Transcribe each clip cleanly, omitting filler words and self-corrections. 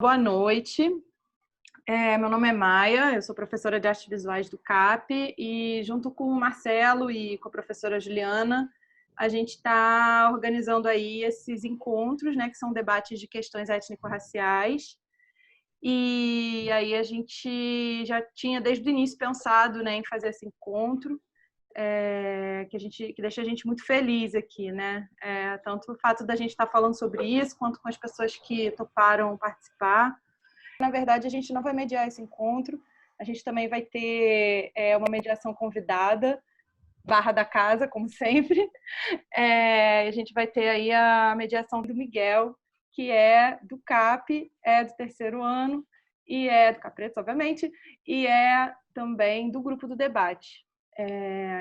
Boa noite. Meu nome é Maia, eu sou professora de artes visuais do CAP e junto com o Marcelo e com a professora Juliana, a gente está organizando aí esses encontros, né, que são debates de questões étnico-raciais. E aí a gente já tinha desde o início pensado, né, em fazer esse encontro, que deixa a gente muito feliz aqui, né? Tanto o fato da gente estar falando sobre isso, quanto com as pessoas que toparam participar. Na verdade, a gente não vai mediar esse encontro, a gente também vai ter uma mediação convidada, barra da casa, como sempre. A gente vai ter aí a mediação do Miguel, que é do CAP, é do terceiro ano, e é do Capretos, obviamente, e é também do grupo do debate.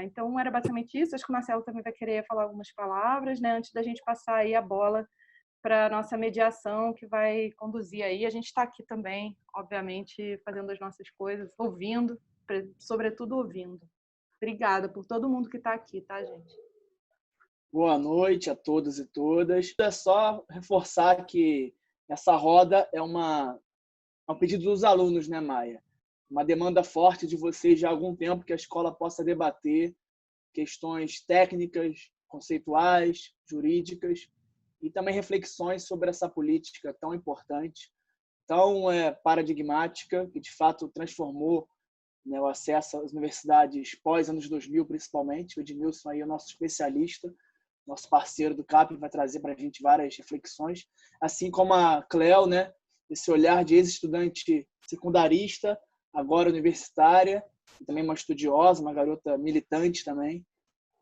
Então, era basicamente isso. Acho que o Marcelo também vai querer falar algumas palavras, né, antes da gente passar aí a bola para a nossa mediação, que vai conduzir aí. A gente está aqui também, obviamente, fazendo as nossas coisas, ouvindo, sobretudo ouvindo. Obrigada por todo mundo que está aqui, tá, gente? Boa noite a todos e todas. É só reforçar que essa roda é um pedido dos alunos, né, Maia? Uma demanda forte de vocês já há algum tempo que a escola possa debater questões técnicas, conceituais, jurídicas e também reflexões sobre essa política tão importante, tão paradigmática, que de fato transformou, né, o acesso às universidades pós-anos 2000, principalmente. O Edmilson aí é o nosso especialista, nosso parceiro do CAP, vai trazer para a gente várias reflexões, assim como a Cleo, né, esse olhar de ex-estudante secundarista, agora universitária, e também uma estudiosa, uma garota militante também.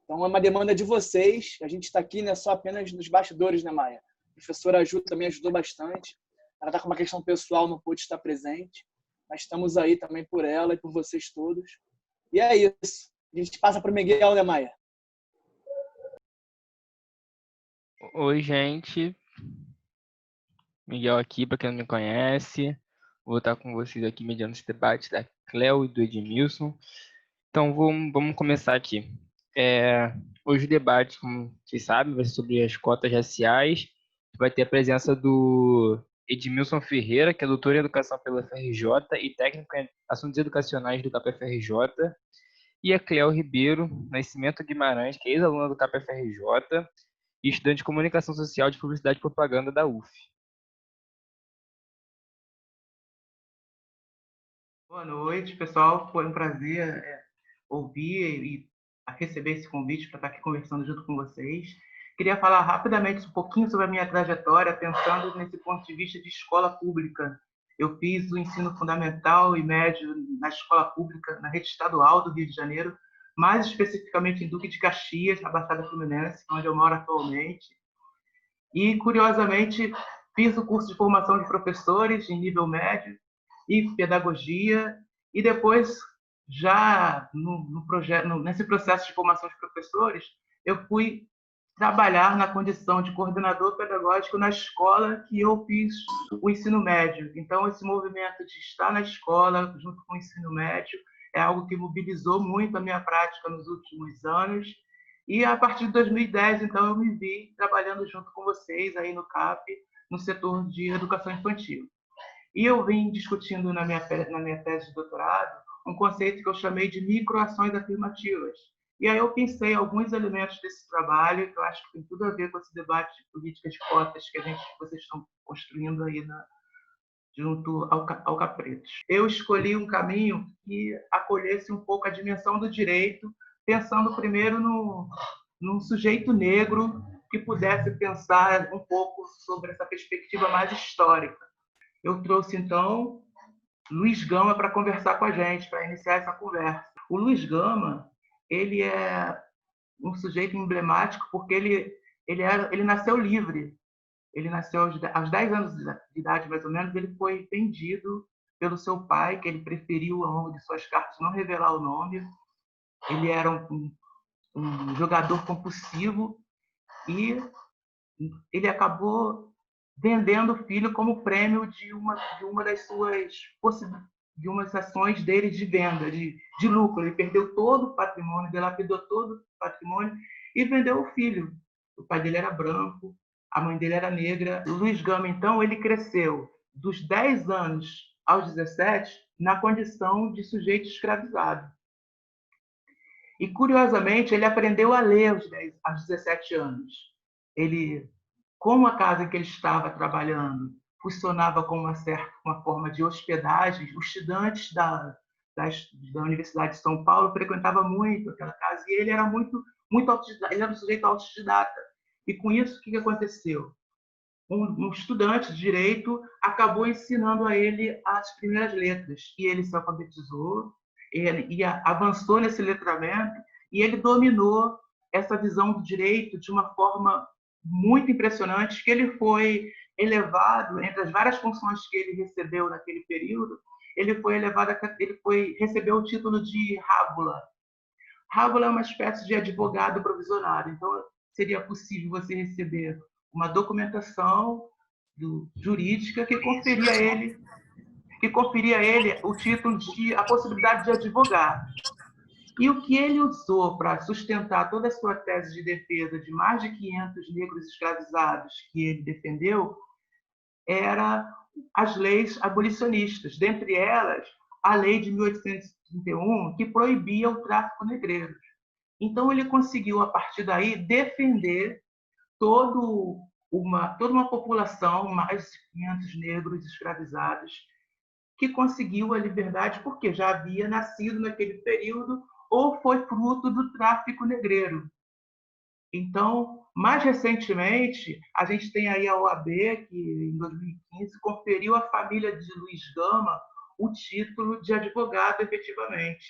Então, é uma demanda de vocês. A gente está aqui, né, só apenas nos bastidores, né, Maia? A professora Ju também ajudou bastante. Ela está com uma questão pessoal, não pôde estar presente, mas estamos aí também por ela e por vocês todos. E é isso. A gente passa para o Miguel, né, Maia? Oi, gente. Miguel aqui, para quem não me conhece. Vou estar com vocês aqui mediando esse debate da Cleo e do Edmilson. Então, vamos começar aqui. Hoje o debate, como vocês sabem, vai ser sobre as cotas raciais. Vai ter a presença do Edmilson Ferreira, que é doutor em Educação pela FRJ e técnico em Assuntos Educacionais do CAPFRJ. E a Cleo Ribeiro Nascimento Guimarães, que é ex-aluna do CAPFRJ e estudante de Comunicação Social de Publicidade e Propaganda da UF. Boa noite, pessoal. Foi um prazer ouvir e receber esse convite para estar aqui conversando junto com vocês. Queria falar rapidamente um pouquinho sobre a minha trajetória, pensando nesse ponto de vista de escola pública. Eu fiz o ensino fundamental e médio na escola pública, na rede estadual do Rio de Janeiro, mais especificamente em Duque de Caxias, na Baixada Fluminense, onde eu moro atualmente. E, curiosamente, fiz o curso de formação de professores em nível médio e pedagogia, e depois, já nesse processo de formação de professores, eu fui trabalhar na condição de coordenador pedagógico na escola que eu fiz o ensino médio. Então, esse movimento de estar na escola junto com o ensino médio é algo que mobilizou muito a minha prática nos últimos anos. E a partir de 2010, então, eu me vi trabalhando junto com vocês aí no CAP, no setor de educação infantil. E eu vim discutindo na minha tese de doutorado um conceito que eu chamei de microações afirmativas. E aí eu pensei alguns elementos desse trabalho que eu acho que tem tudo a ver com esse debate de políticas de cotas que vocês estão construindo aí junto ao Capretos. Eu escolhi um caminho que acolhesse um pouco a dimensão do direito, pensando primeiro num sujeito negro que pudesse pensar um pouco sobre essa perspectiva mais histórica. Eu trouxe, então, Luiz Gama para conversar com a gente, para iniciar essa conversa. O Luiz Gama, ele é um sujeito emblemático porque ele nasceu livre. Ele nasceu aos 10 anos de idade, mais ou menos. Ele foi vendido pelo seu pai, que ele preferiu, ao longo de suas cartas, não revelar o nome. Ele era um jogador compulsivo e ele acabou vendendo o filho como prêmio de uma das suas de umas ações dele de venda, de lucro. Ele perdeu todo o patrimônio, dilapidou todo o patrimônio e vendeu o filho. O pai dele era branco, a mãe dele era negra. O Luiz Gama, então, ele cresceu dos 10 anos aos 17 na condição de sujeito escravizado. E, curiosamente, ele aprendeu a ler aos 17 anos. Ele, como a casa em que ele estava trabalhando funcionava com uma forma de hospedagem, os estudantes da Universidade de São Paulo frequentavam muito aquela casa, e ele era muito autodidata, ele era um sujeito autodidata. E, com isso, o que aconteceu? Um estudante de direito acabou ensinando a ele as primeiras letras, e ele se alfabetizou, ele avançou nesse letramento, e ele dominou essa visão do direito de uma forma muito impressionante, que ele foi elevado, entre as várias funções que ele recebeu naquele período, ele recebeu o título de rábula. Rábula é uma espécie de advogado provisionário, então seria possível você receber uma documentação jurídica que conferia a ele o título a possibilidade de advogar. E o que ele usou para sustentar toda a sua tese de defesa de mais de 500 negros escravizados que ele defendeu era as leis abolicionistas, dentre elas a lei de 1831, que proibia o tráfico negreiro. Então ele conseguiu, a partir daí, defender toda uma população, mais de 500 negros escravizados, que conseguiu a liberdade porque já havia nascido naquele período ou foi fruto do tráfico negreiro. Então, mais recentemente, a gente tem aí a OAB, que em 2015 conferiu à família de Luiz Gama o título de advogado, efetivamente.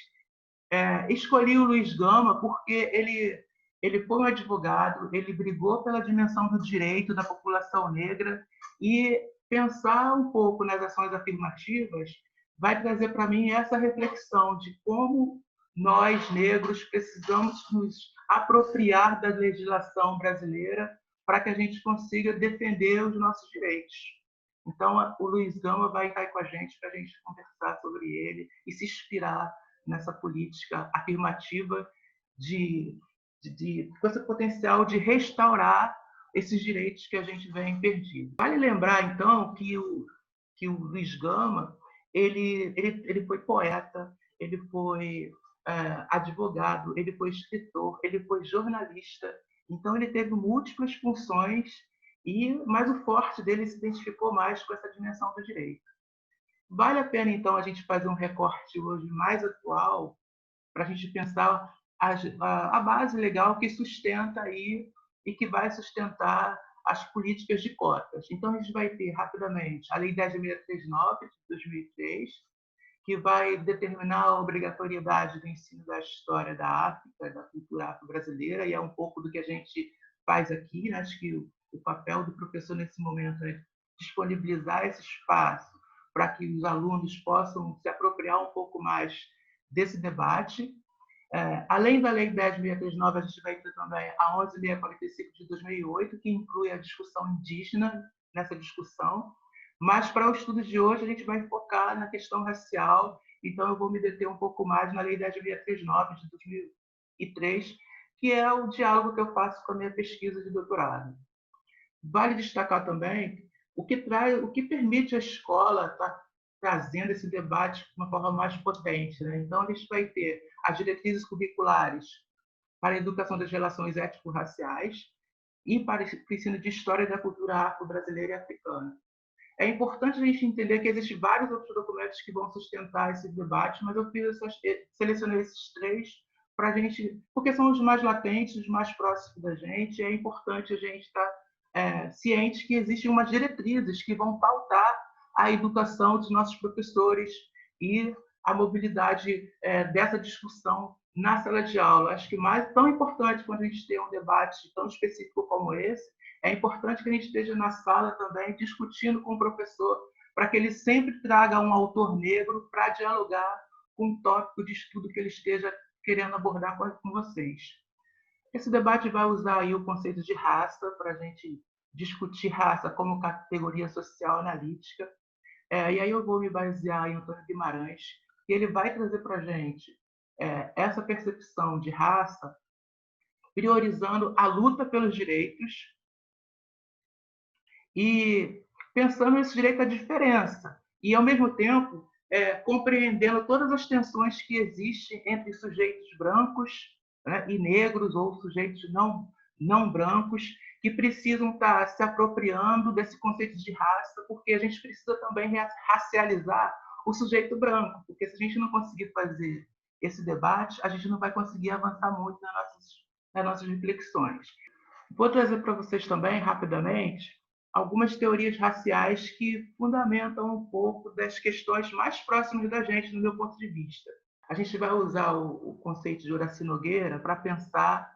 Escolhi o Luiz Gama porque ele foi um advogado, ele brigou pela dimensão do direito da população negra, e pensar um pouco nas ações afirmativas vai trazer para mim essa reflexão de como nós, negros, precisamos nos apropriar da legislação brasileira para que a gente consiga defender os nossos direitos. Então, o Luiz Gama vai estar aí com a gente para a gente conversar sobre ele e se inspirar nessa política afirmativa com esse potencial de restaurar esses direitos que a gente vem perdido. Vale lembrar, então, que o Luiz Gama ele foi poeta, ele foi advogado, ele foi escritor, ele foi jornalista. Então, ele teve múltiplas funções, mas o forte dele se identificou mais com essa dimensão do direito. Vale a pena, então, a gente fazer um recorte hoje mais atual para a gente pensar a base legal que sustenta aí e que vai sustentar as políticas de cotas. Então, a gente vai ter, rapidamente, a Lei 10.639, de 2003, que vai determinar a obrigatoriedade do ensino da história da África, da cultura afro-brasileira, e é um pouco do que a gente faz aqui. Né? Acho que o papel do professor nesse momento é disponibilizar esse espaço para que os alunos possam se apropriar um pouco mais desse debate. Além da Lei 10.639, a gente vai ter também a 11.645 de 2008, que inclui a discussão indígena nessa discussão. Mas, para o estudo de hoje, a gente vai focar na questão racial, então eu vou me deter um pouco mais na Lei 10.639 de 2003, que é o diálogo que eu faço com a minha pesquisa de doutorado. Vale destacar também o que permite a escola estar trazendo esse debate de uma forma mais potente. Né? Então, a gente vai ter as diretrizes curriculares para a educação das relações étnico-raciais e para o ensino de história da cultura afro-brasileira e africana. É importante a gente entender que existem vários outros documentos que vão sustentar esse debate, mas eu selecionei esses 3 para a gente, porque são os mais latentes, os mais próximos da gente, e é importante a gente estar ciente que existem umas diretrizes que vão pautar a educação dos nossos professores e a mobilidade dessa discussão na sala de aula. Acho que tão importante quando a gente tem um debate tão específico como esse, é importante que a gente esteja na sala também discutindo com o professor para que ele sempre traga um autor negro para dialogar com o tópico de estudo que ele esteja querendo abordar com vocês. Esse debate vai usar aí o conceito de raça para a gente discutir raça como categoria social analítica. E aí eu vou me basear em Antônio Guimarães, e ele vai trazer para a gente essa percepção de raça, priorizando a luta pelos direitos e pensando nesse direito à diferença e, ao mesmo tempo, compreendendo todas as tensões que existem entre sujeitos brancos, né, e negros, ou sujeitos não brancos, que precisam estar se apropriando desse conceito de raça, porque a gente precisa também racializar o sujeito branco, porque se a gente não conseguir fazer esse debate, a gente não vai conseguir avançar muito nas nossas reflexões. Vou trazer para vocês também, rapidamente, algumas teorias raciais que fundamentam um pouco das questões mais próximas da gente, no meu ponto de vista. A gente vai usar o conceito de Horaci Nogueira para pensar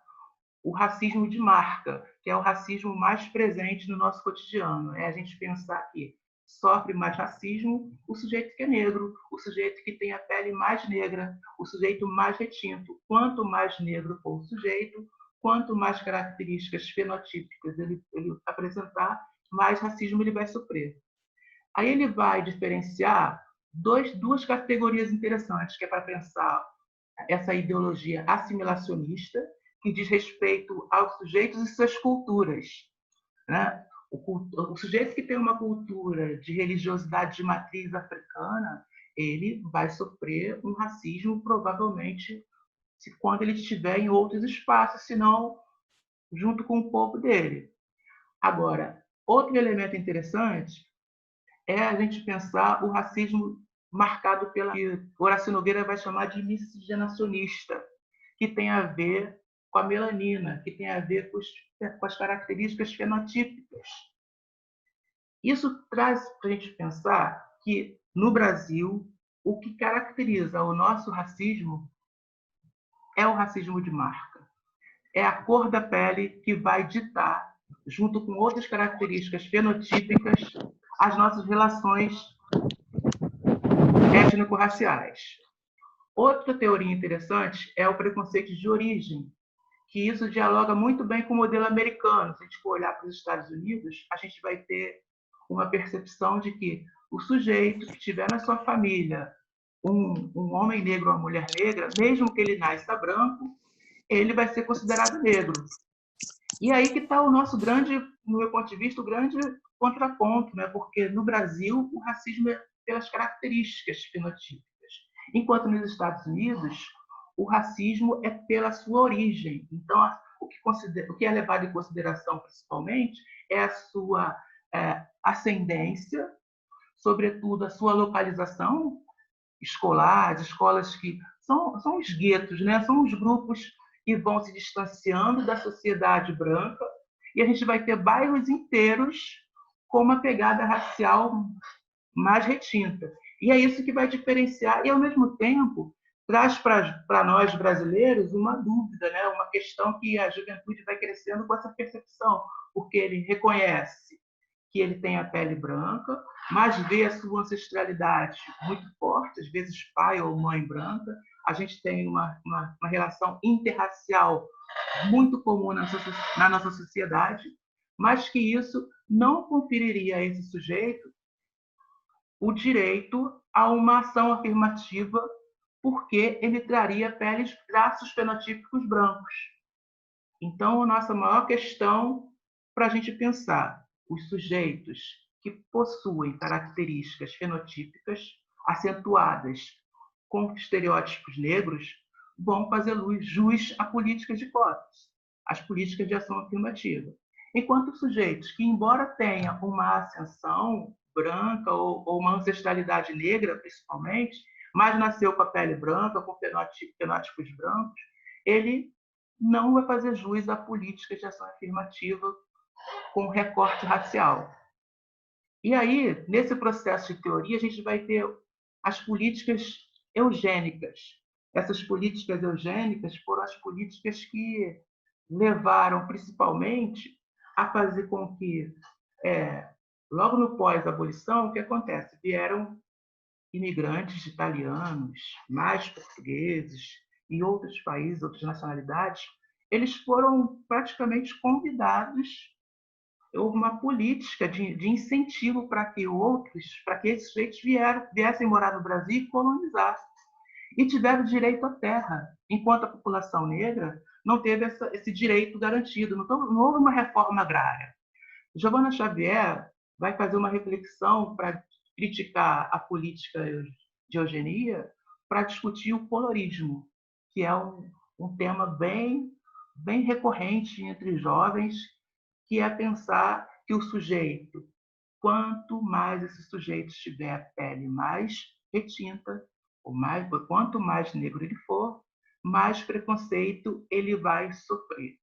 o racismo de marca, que é o racismo mais presente no nosso cotidiano. É a gente pensar que sofre mais racismo o sujeito que é negro, o sujeito que tem a pele mais negra, o sujeito mais retinto. Quanto mais negro for o sujeito, quanto mais características fenotípicas ele apresentar, mais racismo ele vai sofrer. Aí ele vai diferenciar duas categorias interessantes, que é para pensar essa ideologia assimilacionista, que diz respeito aos sujeitos e suas culturas, né? O sujeito que tem uma cultura de religiosidade de matriz africana, ele vai sofrer um racismo, provavelmente, quando ele estiver em outros espaços, se não junto com o povo dele. Agora, outro elemento interessante é a gente pensar o racismo marcado pela que Horaci Nogueira vai chamar de miscigenacionista, que tem a ver com a melanina, que tem a ver com as características fenotípicas. Isso traz para a gente pensar que, no Brasil, o que caracteriza o nosso racismo é o racismo de marca. É a cor da pele que vai ditar, junto com outras características fenotípicas, as nossas relações étnico-raciais. Outra teoria interessante é o preconceito de origem, que isso dialoga muito bem com o modelo americano. Se a gente for olhar para os Estados Unidos, a gente vai ter uma percepção de que o sujeito que tiver na sua família um homem negro ou uma mulher negra, mesmo que ele nasça branco, ele vai ser considerado negro. E aí que está o nosso grande, no meu ponto de vista, o grande contraponto, né? Porque no Brasil o racismo é pelas características fenotípicas, enquanto nos Estados Unidos o racismo é pela sua origem. Então, o que é levado em consideração principalmente é a sua ascendência, sobretudo a sua localização escolar, as escolas que são os guetos, né? São os grupos que vão se distanciando da sociedade branca, e a gente vai ter bairros inteiros com uma pegada racial mais retinta. E é isso que vai diferenciar, e ao mesmo tempo traz para nós brasileiros uma dúvida, né? Uma questão que a juventude vai crescendo com essa percepção, porque ele reconhece que ele tem a pele branca, mas vê a sua ancestralidade muito forte, às vezes pai ou mãe branca. A gente tem uma relação interracial muito comum na nossa sociedade, mas que isso não conferiria a esse sujeito o direito a uma ação afirmativa, porque ele traria traços fenotípicos brancos. Então, a nossa maior questão para a gente pensar os sujeitos que possuem características fenotípicas acentuadas com estereótipos negros vão fazer jus a políticas de cotas, as políticas de ação afirmativa. Enquanto sujeitos que, embora tenham uma ascensão branca ou uma ancestralidade negra, principalmente, mas nasceu com a pele branca, com fenótipos brancos, ele não vai fazer jus a políticas de ação afirmativa com recorte racial. E aí, nesse processo de teoria, a gente vai ter as políticas eugênicas. Essas políticas eugênicas foram as políticas que levaram, principalmente, a fazer com que, logo no pós-abolição, o que acontece? Vieram imigrantes italianos, mais portugueses, e outros países, outras nacionalidades, eles foram praticamente convidados. Houve uma política de incentivo para que esses sujeitos viessem morar no Brasil e colonizassem. E tiveram direito à terra, enquanto a população negra não teve esse direito garantido. Não houve uma reforma agrária. Giovanna Xavier vai fazer uma reflexão para criticar a política de eugenia, para discutir o colorismo, que é um tema bem recorrente entre jovens, que é pensar que o sujeito, quanto mais esse sujeito tiver a pele mais retinta, quanto mais negro ele for, mais preconceito ele vai sofrer.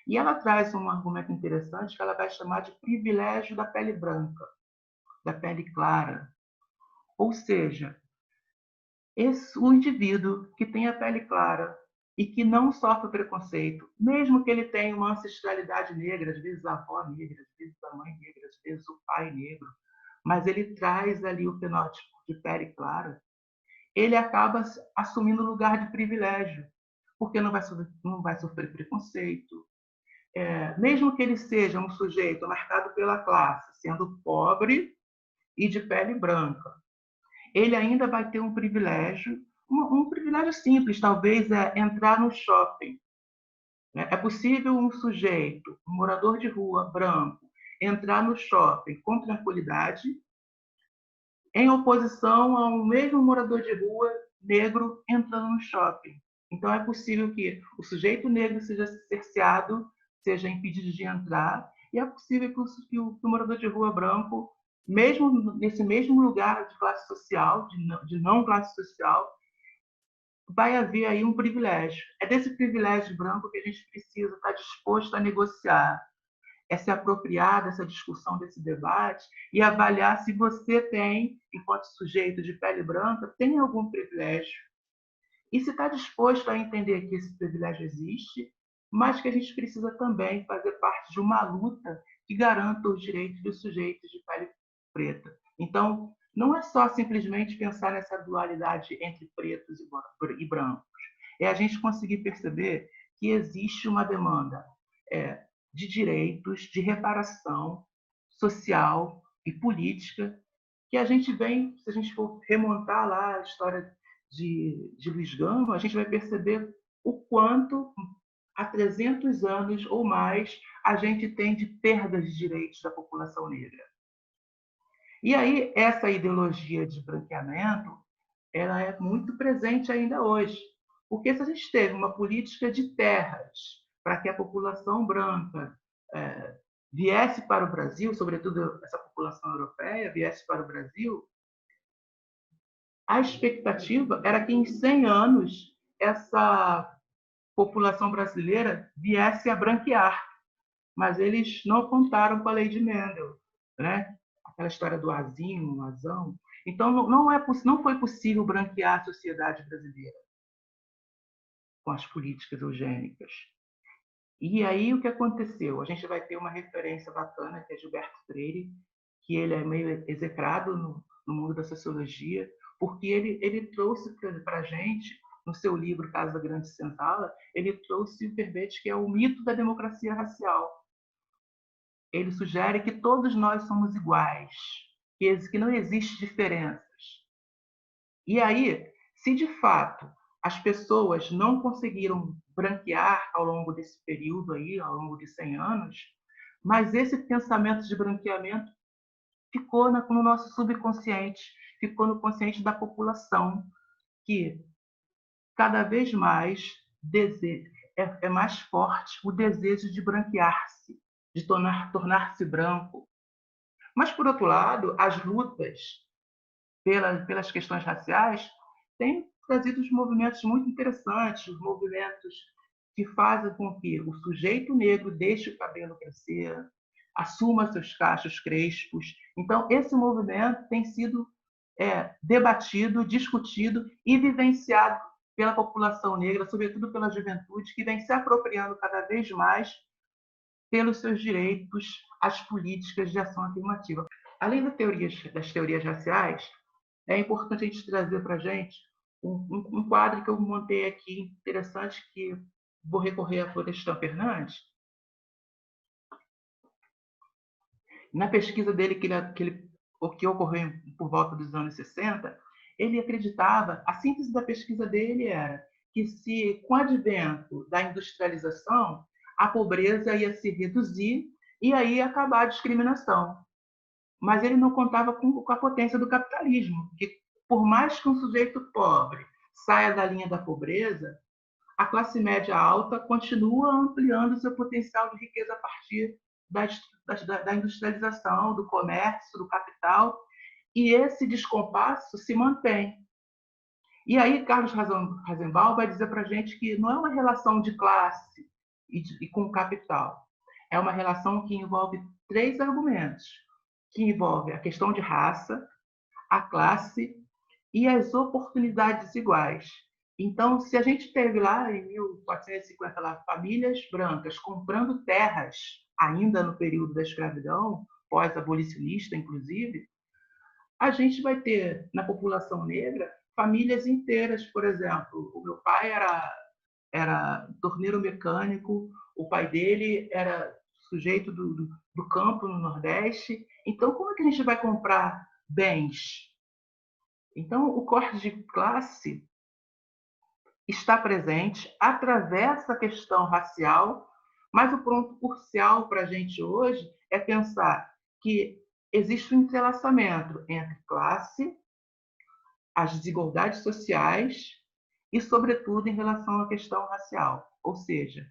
E ela traz um argumento interessante que ela vai chamar de privilégio da pele branca, da pele clara. Ou seja, o indivíduo que tem a pele clara e que não sofre preconceito, mesmo que ele tenha uma ancestralidade negra, às vezes a avó negra, às vezes a mãe negra, às vezes o pai negro, mas ele traz ali o fenótipo de pele clara, ele acaba assumindo o lugar de privilégio, porque não vai sofrer preconceito. Mesmo que ele seja um sujeito marcado pela classe, sendo pobre e de pele branca, ele ainda vai ter um privilégio, um privilégio simples, talvez, é entrar no shopping. É possível um sujeito, um morador de rua branco, entrar no shopping com tranquilidade, em oposição a um mesmo morador de rua negro entrando no shopping. Então, é possível que o sujeito negro seja cerceado, seja impedido de entrar, e é possível que o morador de rua branco, mesmo nesse mesmo lugar de classe social, de não classe social, vai haver aí um privilégio. É desse privilégio branco que a gente precisa estar disposto a negociar, é se apropriar dessa discussão, desse debate e avaliar se você tem, enquanto sujeito de pele branca, tem algum privilégio. E se está disposto a entender que esse privilégio existe, mas que a gente precisa também fazer parte de uma luta que garanta os direitos dos sujeitos de pele preta. Então, não é só simplesmente pensar nessa dualidade entre pretos e brancos. É a gente conseguir perceber que existe uma demanda de direitos, de reparação social e política, que a gente vem, se a gente for remontar lá a história de Luiz Gama, a gente vai perceber o quanto, há 300 anos ou mais, a gente tem de perdas de direitos da população negra. E aí, essa ideologia de branqueamento, ela é muito presente ainda hoje. Porque se a gente teve uma política de terras para que a população branca viesse para o Brasil, sobretudo essa população europeia viesse para o Brasil, a expectativa era que em 100 anos essa população brasileira viesse a branquear. Mas eles não contaram com a lei de Mendel, né? Aquela história do azinho, o azão. Então, não foi possível branquear a sociedade brasileira com as políticas eugênicas. E aí, o que aconteceu? A gente vai ter uma referência bacana, que é Gilberto Freire, que ele é meio execrado no mundo da sociologia, porque ele trouxe para a gente, no seu livro Casa da Grande Senzala, ele trouxe o verbete que é o mito da democracia racial. Ele sugere que todos nós somos iguais, que não existe diferenças. E aí, se de fato as pessoas não conseguiram branquear ao longo desse período aí, ao longo de 100 anos, mas esse pensamento de branqueamento ficou no nosso subconsciente, ficou no consciente da população, que cada vez mais é mais forte o desejo de branquear-se, de tornar-se branco. Mas, por outro lado, as lutas pelas questões raciais têm trazido movimentos muito interessantes, movimentos que fazem com que o sujeito negro deixe o cabelo crescer, assuma seus cachos crespos. Então, esse movimento tem sido debatido, discutido e vivenciado pela população negra, sobretudo pela juventude, que vem se apropriando cada vez mais pelos seus direitos às políticas de ação afirmativa. Além das teorias raciais, é importante a gente trazer para a gente um quadro que eu montei aqui interessante, que vou recorrer a Florestan Fernandes. Na pesquisa dele, que ocorreu por volta dos anos 60, ele acreditava, a síntese da pesquisa dele era que se, com o advento da industrialização, a pobreza ia se reduzir e aí ia acabar a discriminação. mas ele não contava com a potência do capitalismo, que por mais que um sujeito pobre saia da linha da pobreza, a classe média alta continua ampliando seu potencial de riqueza a partir da industrialização, do comércio, do capital, e esse descompasso se mantém. E aí, Carlos Rasenbaum vai dizer para a gente que não é uma relação de classe e com capital. É uma relação que envolve 3 argumentos, que envolve a questão de raça, a classe e as oportunidades iguais. Então, se a gente teve lá em 1450 lá, famílias brancas comprando terras, ainda no período da escravidão, pós-abolicionista, inclusive, a gente vai ter na população negra famílias inteiras, por exemplo. O meu pai era torneiro mecânico, o pai dele era sujeito do campo no Nordeste. Então, como é que a gente vai comprar bens? Então, o corte de classe está presente, atravessa a questão racial, mas o ponto crucial para a gente hoje é pensar que existe um entrelaçamento entre classe, as desigualdades sociais e, sobretudo, em relação à questão racial. Ou seja,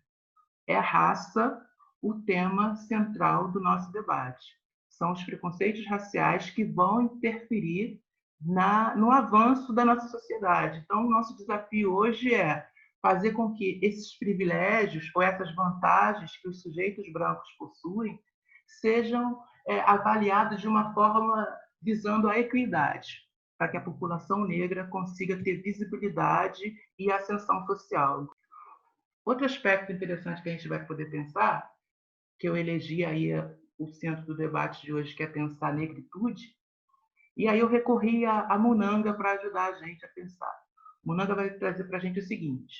é a raça o tema central do nosso debate. São os preconceitos raciais que vão interferir no avanço da nossa sociedade. Então, o nosso desafio hoje é fazer com que esses privilégios ou essas vantagens que os sujeitos brancos possuem sejam avaliados de uma forma visando a equidade, para que a população negra consiga ter visibilidade e ascensão social. Outro aspecto interessante que a gente vai poder pensar, que eu elegi aí o centro do debate de hoje, que é pensar a negritude, e aí eu recorri a Munanga para ajudar a gente a pensar. Munanga vai trazer para a gente o seguinte,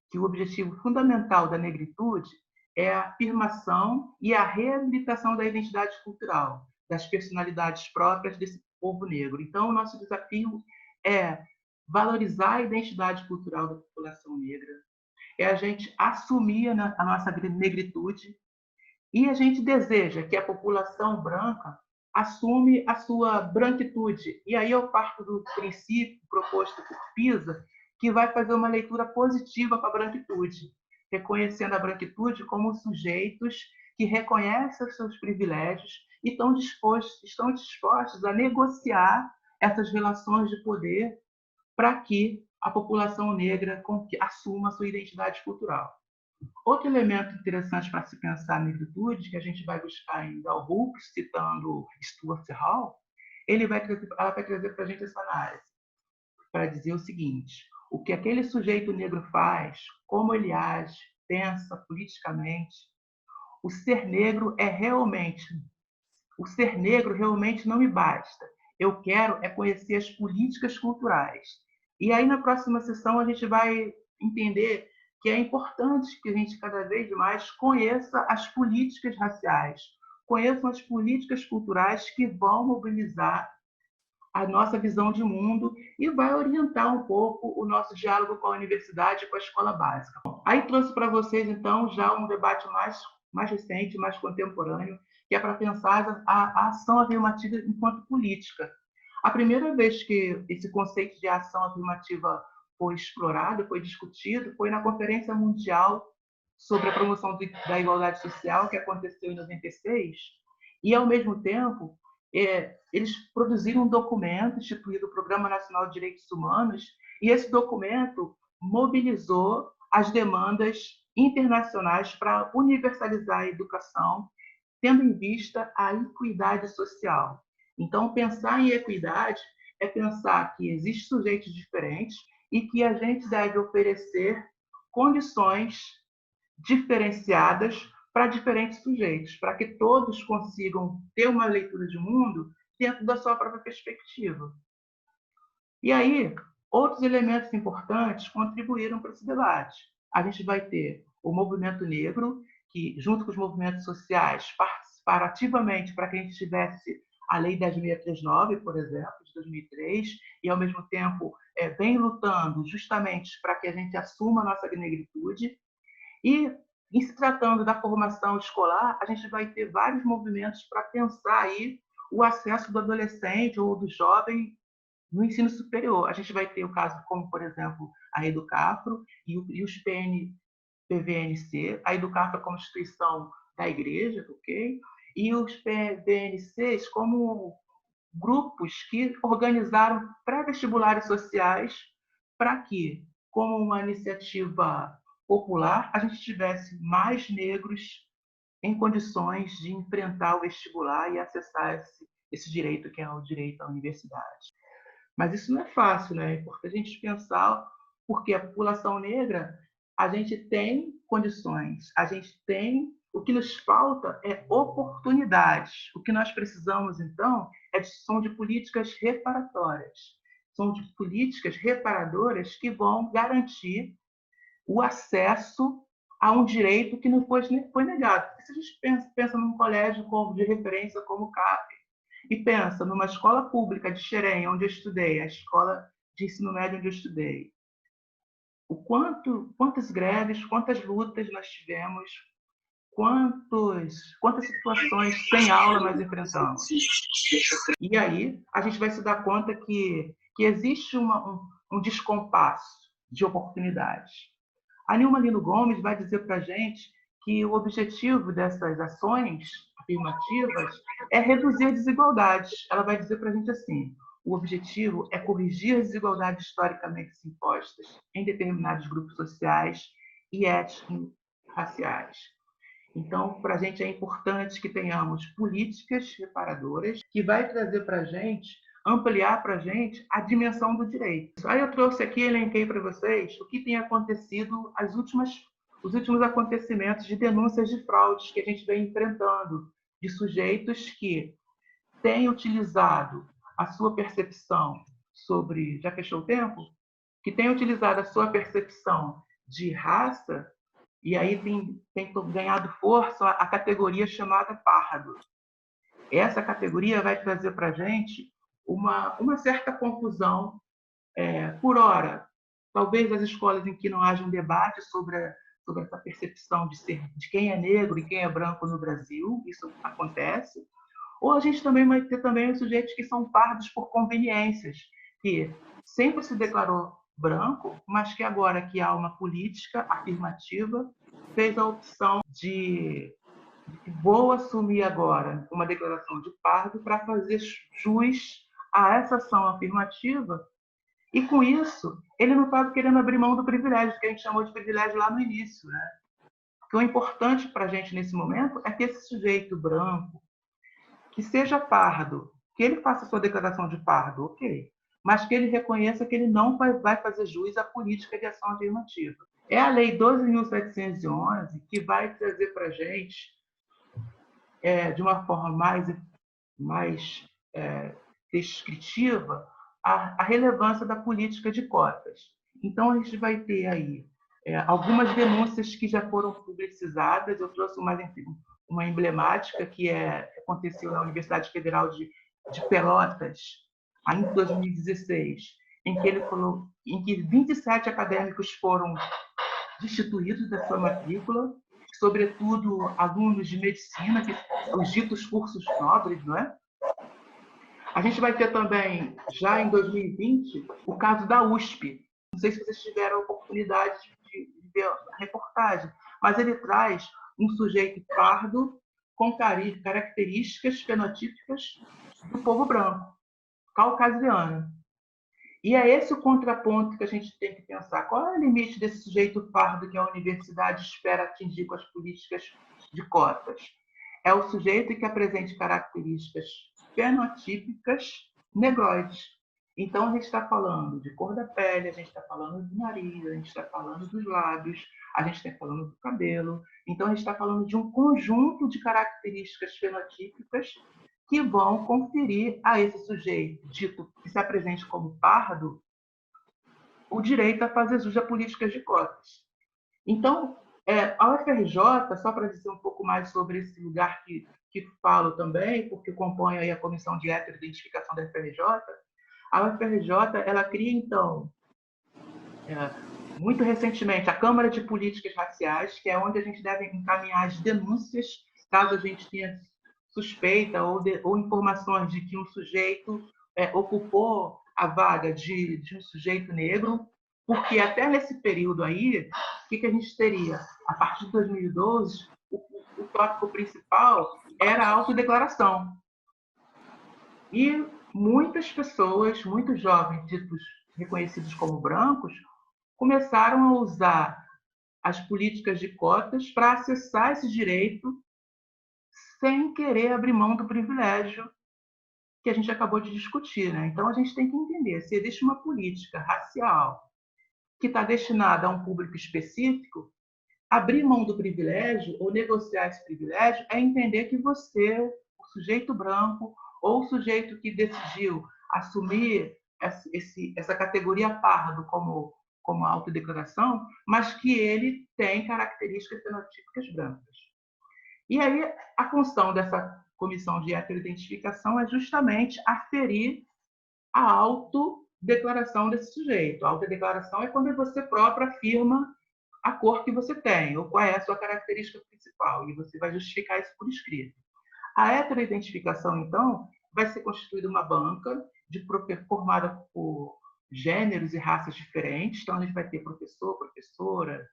que o objetivo fundamental da negritude é a afirmação e a reabilitação da identidade cultural, das personalidades próprias desse povo negro. Então, o nosso desafio é valorizar a identidade cultural da população negra, é a gente assumir a nossa negritude e a gente deseja que a população branca assume a sua branquitude. E aí eu parto do princípio proposto por PISA, que vai fazer uma leitura positiva para a branquitude, reconhecendo a branquitude como sujeitos que reconhecem os seus privilégios e estão dispostos a negociar essas relações de poder para que a população negra assuma a sua identidade cultural. Outro elemento interessante para se pensar a negritude, que a gente vai buscar em Bell Hooks, citando Stuart Hall, ela vai trazer para a gente essa análise, para dizer o seguinte, o que aquele sujeito negro faz, como ele age, pensa politicamente, o ser negro realmente não me basta. Eu quero conhecer as políticas culturais. E aí, na próxima sessão, a gente vai entender que é importante que a gente cada vez mais conheça as políticas raciais, conheçam as políticas culturais que vão mobilizar a nossa visão de mundo e vai orientar um pouco o nosso diálogo com a universidade e com a escola básica. Aí trouxe para vocês, então, já um debate mais recente, mais contemporâneo, que é para pensar a ação afirmativa enquanto política. A primeira vez que esse conceito de ação afirmativa foi explorado, foi discutido, foi na Conferência Mundial sobre a Promoção da Igualdade Social, que aconteceu em 96, e, ao mesmo tempo, eles produziram um documento instituído Programa Nacional de Direitos Humanos, e esse documento mobilizou as demandas internacionais para universalizar a educação, tendo em vista a equidade social. Então, pensar em equidade é pensar que existem sujeitos diferentes e que a gente deve oferecer condições diferenciadas para diferentes sujeitos, para que todos consigam ter uma leitura de mundo dentro da sua própria perspectiva. E aí, outros elementos importantes contribuíram para esse debate. A gente vai ter o movimento negro, que, junto com os movimentos sociais, participaram ativamente para que a gente tivesse a Lei 10.639, por exemplo, de 2003, e, ao mesmo tempo, vem lutando justamente para que a gente assuma a nossa negritude. E, em se tratando da formação escolar, a gente vai ter vários movimentos para pensar aí o acesso do adolescente ou do jovem no ensino superior. A gente vai ter o caso como, por exemplo, a Educafro e os PVNC, a Educafro como instituição da igreja, ok? E os PVNCs como grupos que organizaram pré-vestibulares sociais para que, como uma iniciativa popular, a gente tivesse mais negros em condições de enfrentar o vestibular e acessar esse direito, que é o direito à universidade. Mas isso não é fácil, né? É importante a gente pensar, porque a população negra, a gente tem condições, a gente tem. O que nos falta é oportunidades. O que nós precisamos, então, são de políticas reparatórias. São de políticas reparadoras que vão garantir o acesso a um direito que não foi negado. Se a gente pensa num colégio de referência como o CAP, e pensa numa escola pública de Xerém, onde eu estudei, a escola de ensino médio onde eu estudei, quantas greves, quantas lutas nós tivemos, quantas situações sem aula nós enfrentamos. E aí a gente vai se dar conta que existe um descompasso de oportunidades. A Nilma Lino Gomes vai dizer para a gente que o objetivo dessas ações afirmativas é reduzir as desigualdades. Ela vai dizer para a gente assim: o objetivo é corrigir as desigualdades historicamente impostas em determinados grupos sociais e étnico-raciais. Então, para a gente é importante que tenhamos políticas reparadoras que vai trazer para a gente, ampliar para a gente a dimensão do direito. Aí eu trouxe aqui, elenquei para vocês o que tem acontecido, os últimos acontecimentos de denúncias de fraudes que a gente vem enfrentando, de sujeitos que têm utilizado a sua percepção sobre... Já fechou o tempo? Que têm utilizado a sua percepção de raça, e aí tem ganhado força a categoria chamada pardo. Essa categoria vai trazer para a gente uma certa confusão, por hora. Talvez as escolas em que não haja um debate sobre essa percepção de quem é negro e quem é branco no Brasil, isso acontece. Ou a gente também vai ter também os sujeitos que são pardos por conveniências, que sempre se declarou branco, mas que agora que há uma política afirmativa, fez a opção de vou assumir agora uma declaração de pardo para fazer jus a essa ação afirmativa, e com isso ele não estava querendo abrir mão do privilégio, que a gente chamou de privilégio lá no início, né? Porque o importante para a gente nesse momento é que esse sujeito branco, que seja pardo, que ele faça sua declaração de pardo, ok, mas que ele reconheça que ele não vai fazer jus à política de ação afirmativa. É a Lei 12.711 que vai trazer para a gente, de uma forma mais descritiva, a relevância da política de cotas. Então, a gente vai ter aí algumas denúncias que já foram publicizadas. Eu trouxe uma emblemática que aconteceu na Universidade Federal de Pelotas, ainda em 2016, em que 27 acadêmicos foram destituídos da sua matrícula, sobretudo alunos de medicina, os ditos cursos nobres, não é? A gente vai ter também, já em 2020, o caso da USP. Não sei se vocês tiveram a oportunidade de ver a reportagem, mas ele traz um sujeito pardo com características fenotípicas do povo branco, caucasiano. E é esse o contraponto que a gente tem que pensar. Qual é o limite desse sujeito pardo que a universidade espera atingir com as políticas de cotas? É o sujeito que apresente características fenotípicas negroides. Então, a gente está falando de cor da pele, a gente está falando do nariz, a gente está falando dos lábios, a gente está falando do cabelo. Então, a gente está falando de um conjunto de características fenotípicas que vão conferir a esse sujeito dito que se apresente como pardo o direito a fazer jus a políticas de cotas. Então, a UFRJ, só para dizer um pouco mais sobre esse lugar que falo também, porque compõe aí a Comissão de Ética e Identificação da UFRJ, a UFRJ ela cria, então, muito recentemente, a Câmara de Políticas Raciais, que é onde a gente deve encaminhar as denúncias, caso a gente tenha suspeita ou informações de que um sujeito ocupou a vaga de um sujeito negro, porque até nesse período aí, o que a gente teria? A partir de 2012, o tópico principal era a autodeclaração. E muitas pessoas, muitos jovens ditos reconhecidos como brancos, começaram a usar as políticas de cotas para acessar esse direito sem querer abrir mão do privilégio que a gente acabou de discutir, né? Então, a gente tem que entender, se existe uma política racial que está destinada a um público específico, abrir mão do privilégio ou negociar esse privilégio é entender que você, o sujeito branco ou o sujeito que decidiu assumir essa categoria pardo como autodeclaração, mas que ele tem características fenotípicas brancas. E aí, a função dessa comissão de heteroidentificação é justamente aferir a autodeclaração desse sujeito. A autodeclaração é quando você próprio afirma a cor que você tem, ou qual é a sua característica principal, e você vai justificar isso por escrito. A heteroidentificação, então, vai ser constituída uma banca formada por gêneros e raças diferentes. Então, a gente vai ter professor, professora,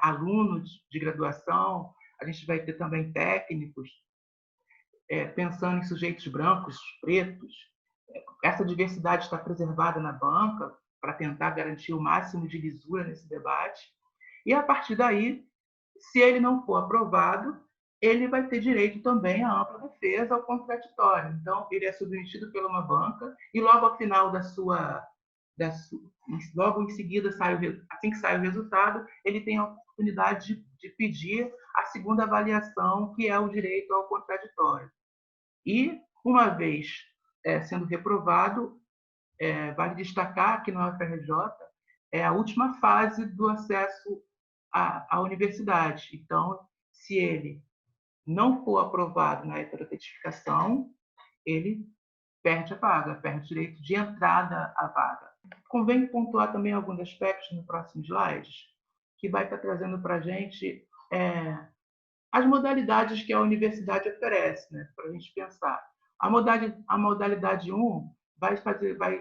alunos de graduação, a gente vai ter também técnicos, pensando em sujeitos brancos, pretos. Essa diversidade está preservada na banca para tentar garantir o máximo de lisura nesse debate. E, a partir daí, se ele não for aprovado, ele vai ter direito também à ampla defesa, ao contraditório. Então, ele é submetido por uma banca e, logo ao final logo em seguida, assim que sai o resultado, ele tem a oportunidade de pedir a segunda avaliação, que é o direito ao contraditório. E, uma vez sendo reprovado, vale destacar que no UFRJ é a última fase do acesso à universidade. Então, se ele não for aprovado na heteroidentificação, ele perde a vaga, perde o direito de entrada à vaga. Convém pontuar também alguns aspectos no próximo slide, que vai estar trazendo para a gente as modalidades que a universidade oferece, né, para a gente pensar. A modalidade 1 vai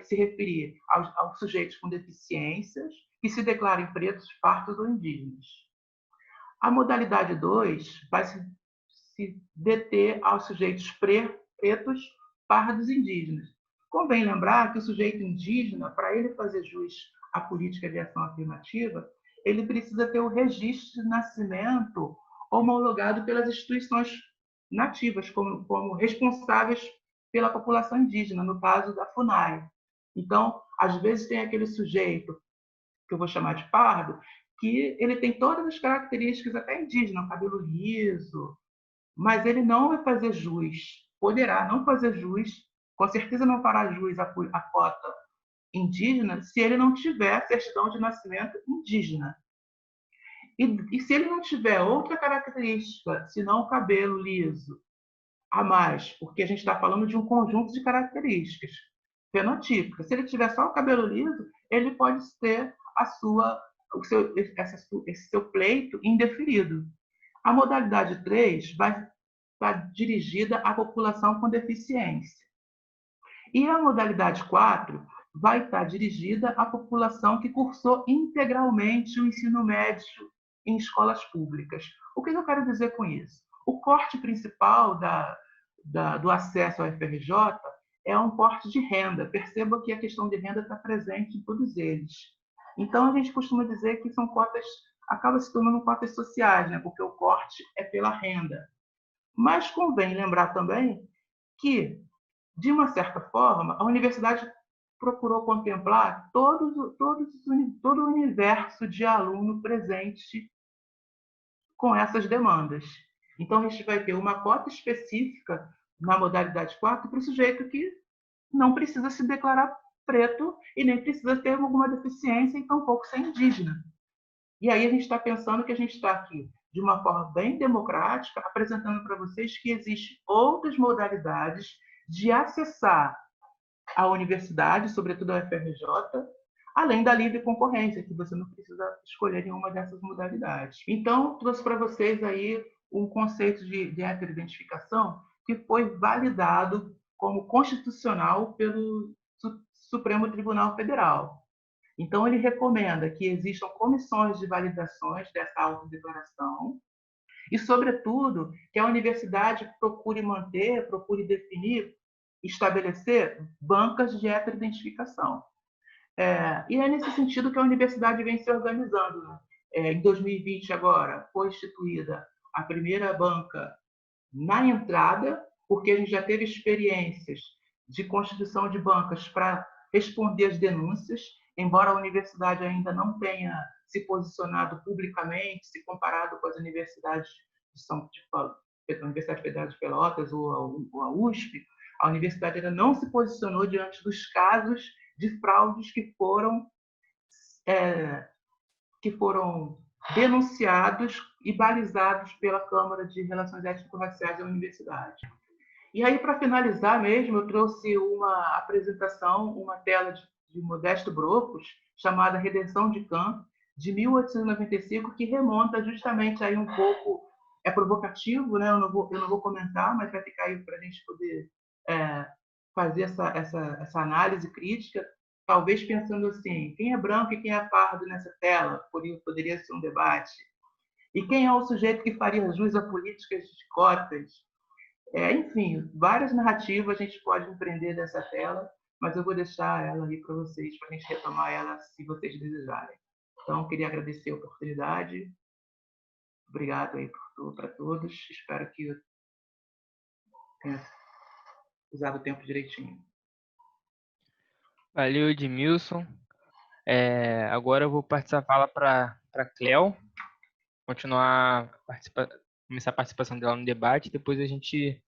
se referir aos sujeitos com deficiências que se declarem pretos, pardos ou indígenas. A modalidade 2 vai se deter aos sujeitos pretos, pardos e indígenas. Convém lembrar que o sujeito indígena, para ele fazer jus à política de ação afirmativa, ele precisa ter o registro de nascimento homologado pelas instituições nativas, como responsáveis pela população indígena, no caso da FUNAI. Então, às vezes tem aquele sujeito, que eu vou chamar de pardo, que ele tem todas as características até indígenas, cabelo liso, mas ele não vai fazer jus, poderá não fazer jus, com certeza não fará jus à cota indígena se ele não tiver certidão de nascimento indígena. E se ele não tiver outra característica, senão o cabelo liso, a mais, porque a gente está falando de um conjunto de características fenotípicas. Se ele tiver só o cabelo liso, ele pode ter esse seu pleito indeferido. A modalidade 3 vai estar dirigida à população com deficiência. E a modalidade 4 vai estar dirigida à população que cursou integralmente o ensino médio em escolas públicas. O que eu quero dizer com isso? O corte principal do acesso ao FRJ é um corte de renda. Perceba que a questão de renda está presente em todos eles. Então, a gente costuma dizer que são cotas, acaba se tornando cotas sociais, né? Porque o corte é pela renda. Mas convém lembrar também que, de uma certa forma, a universidade procurou contemplar todo o universo de aluno presente com essas demandas. Então, a gente vai ter uma cota específica na modalidade 4 para o sujeito que não precisa se declarar preto e nem precisa ter alguma deficiência e tampouco ser indígena. E aí a gente está pensando que a gente está aqui, de uma forma bem democrática, apresentando para vocês que existem outras modalidades de acessar a universidade, sobretudo a UFRJ, além da livre concorrência, que você não precisa escolher nenhuma dessas modalidades. Então, trouxe para vocês aí um conceito de heteroidentificação que foi validado como constitucional pelo Supremo Tribunal Federal. Então, ele recomenda que existam comissões de validações dessa autodeclaração e, sobretudo, que a universidade procure manter, procure definir, estabelecer bancas de heteroidentificação. E é nesse sentido que a universidade vem se organizando, né? Em 2020, agora, foi instituída a primeira banca na entrada, porque a gente já teve experiências de constituição de bancas para responder às denúncias, embora a universidade ainda não tenha se posicionado publicamente, se comparado com as universidades de a Universidade Federal de Pelotas ou a USP, a universidade ainda não se posicionou diante dos casos de fraudes que foram denunciados e balizados pela Câmara de Relações Étnico-Raciais da universidade. E aí, para finalizar mesmo, eu trouxe uma apresentação, uma tela de Modesto Brocos, chamada Redenção de Cã, de 1895, que remonta justamente aí um pouco, é provocativo, né? Eu não vou comentar, mas vai ficar aí para a gente poder fazer essa análise crítica, talvez pensando assim, quem é branco e quem é pardo nessa tela? Poderia ser um debate. E quem é o sujeito que faria jus a políticas de cotas? Enfim, várias narrativas a gente pode empreender dessa tela, mas eu vou deixar ela aí para vocês, para a gente retomar ela se vocês desejarem. Então, queria agradecer a oportunidade. Obrigado aí para todos. Espero que eu tenha usado o tempo direitinho. Valeu, Edmilson. Agora eu vou passar a fala para a Cleo, começar a participação dela no debate, depois a gente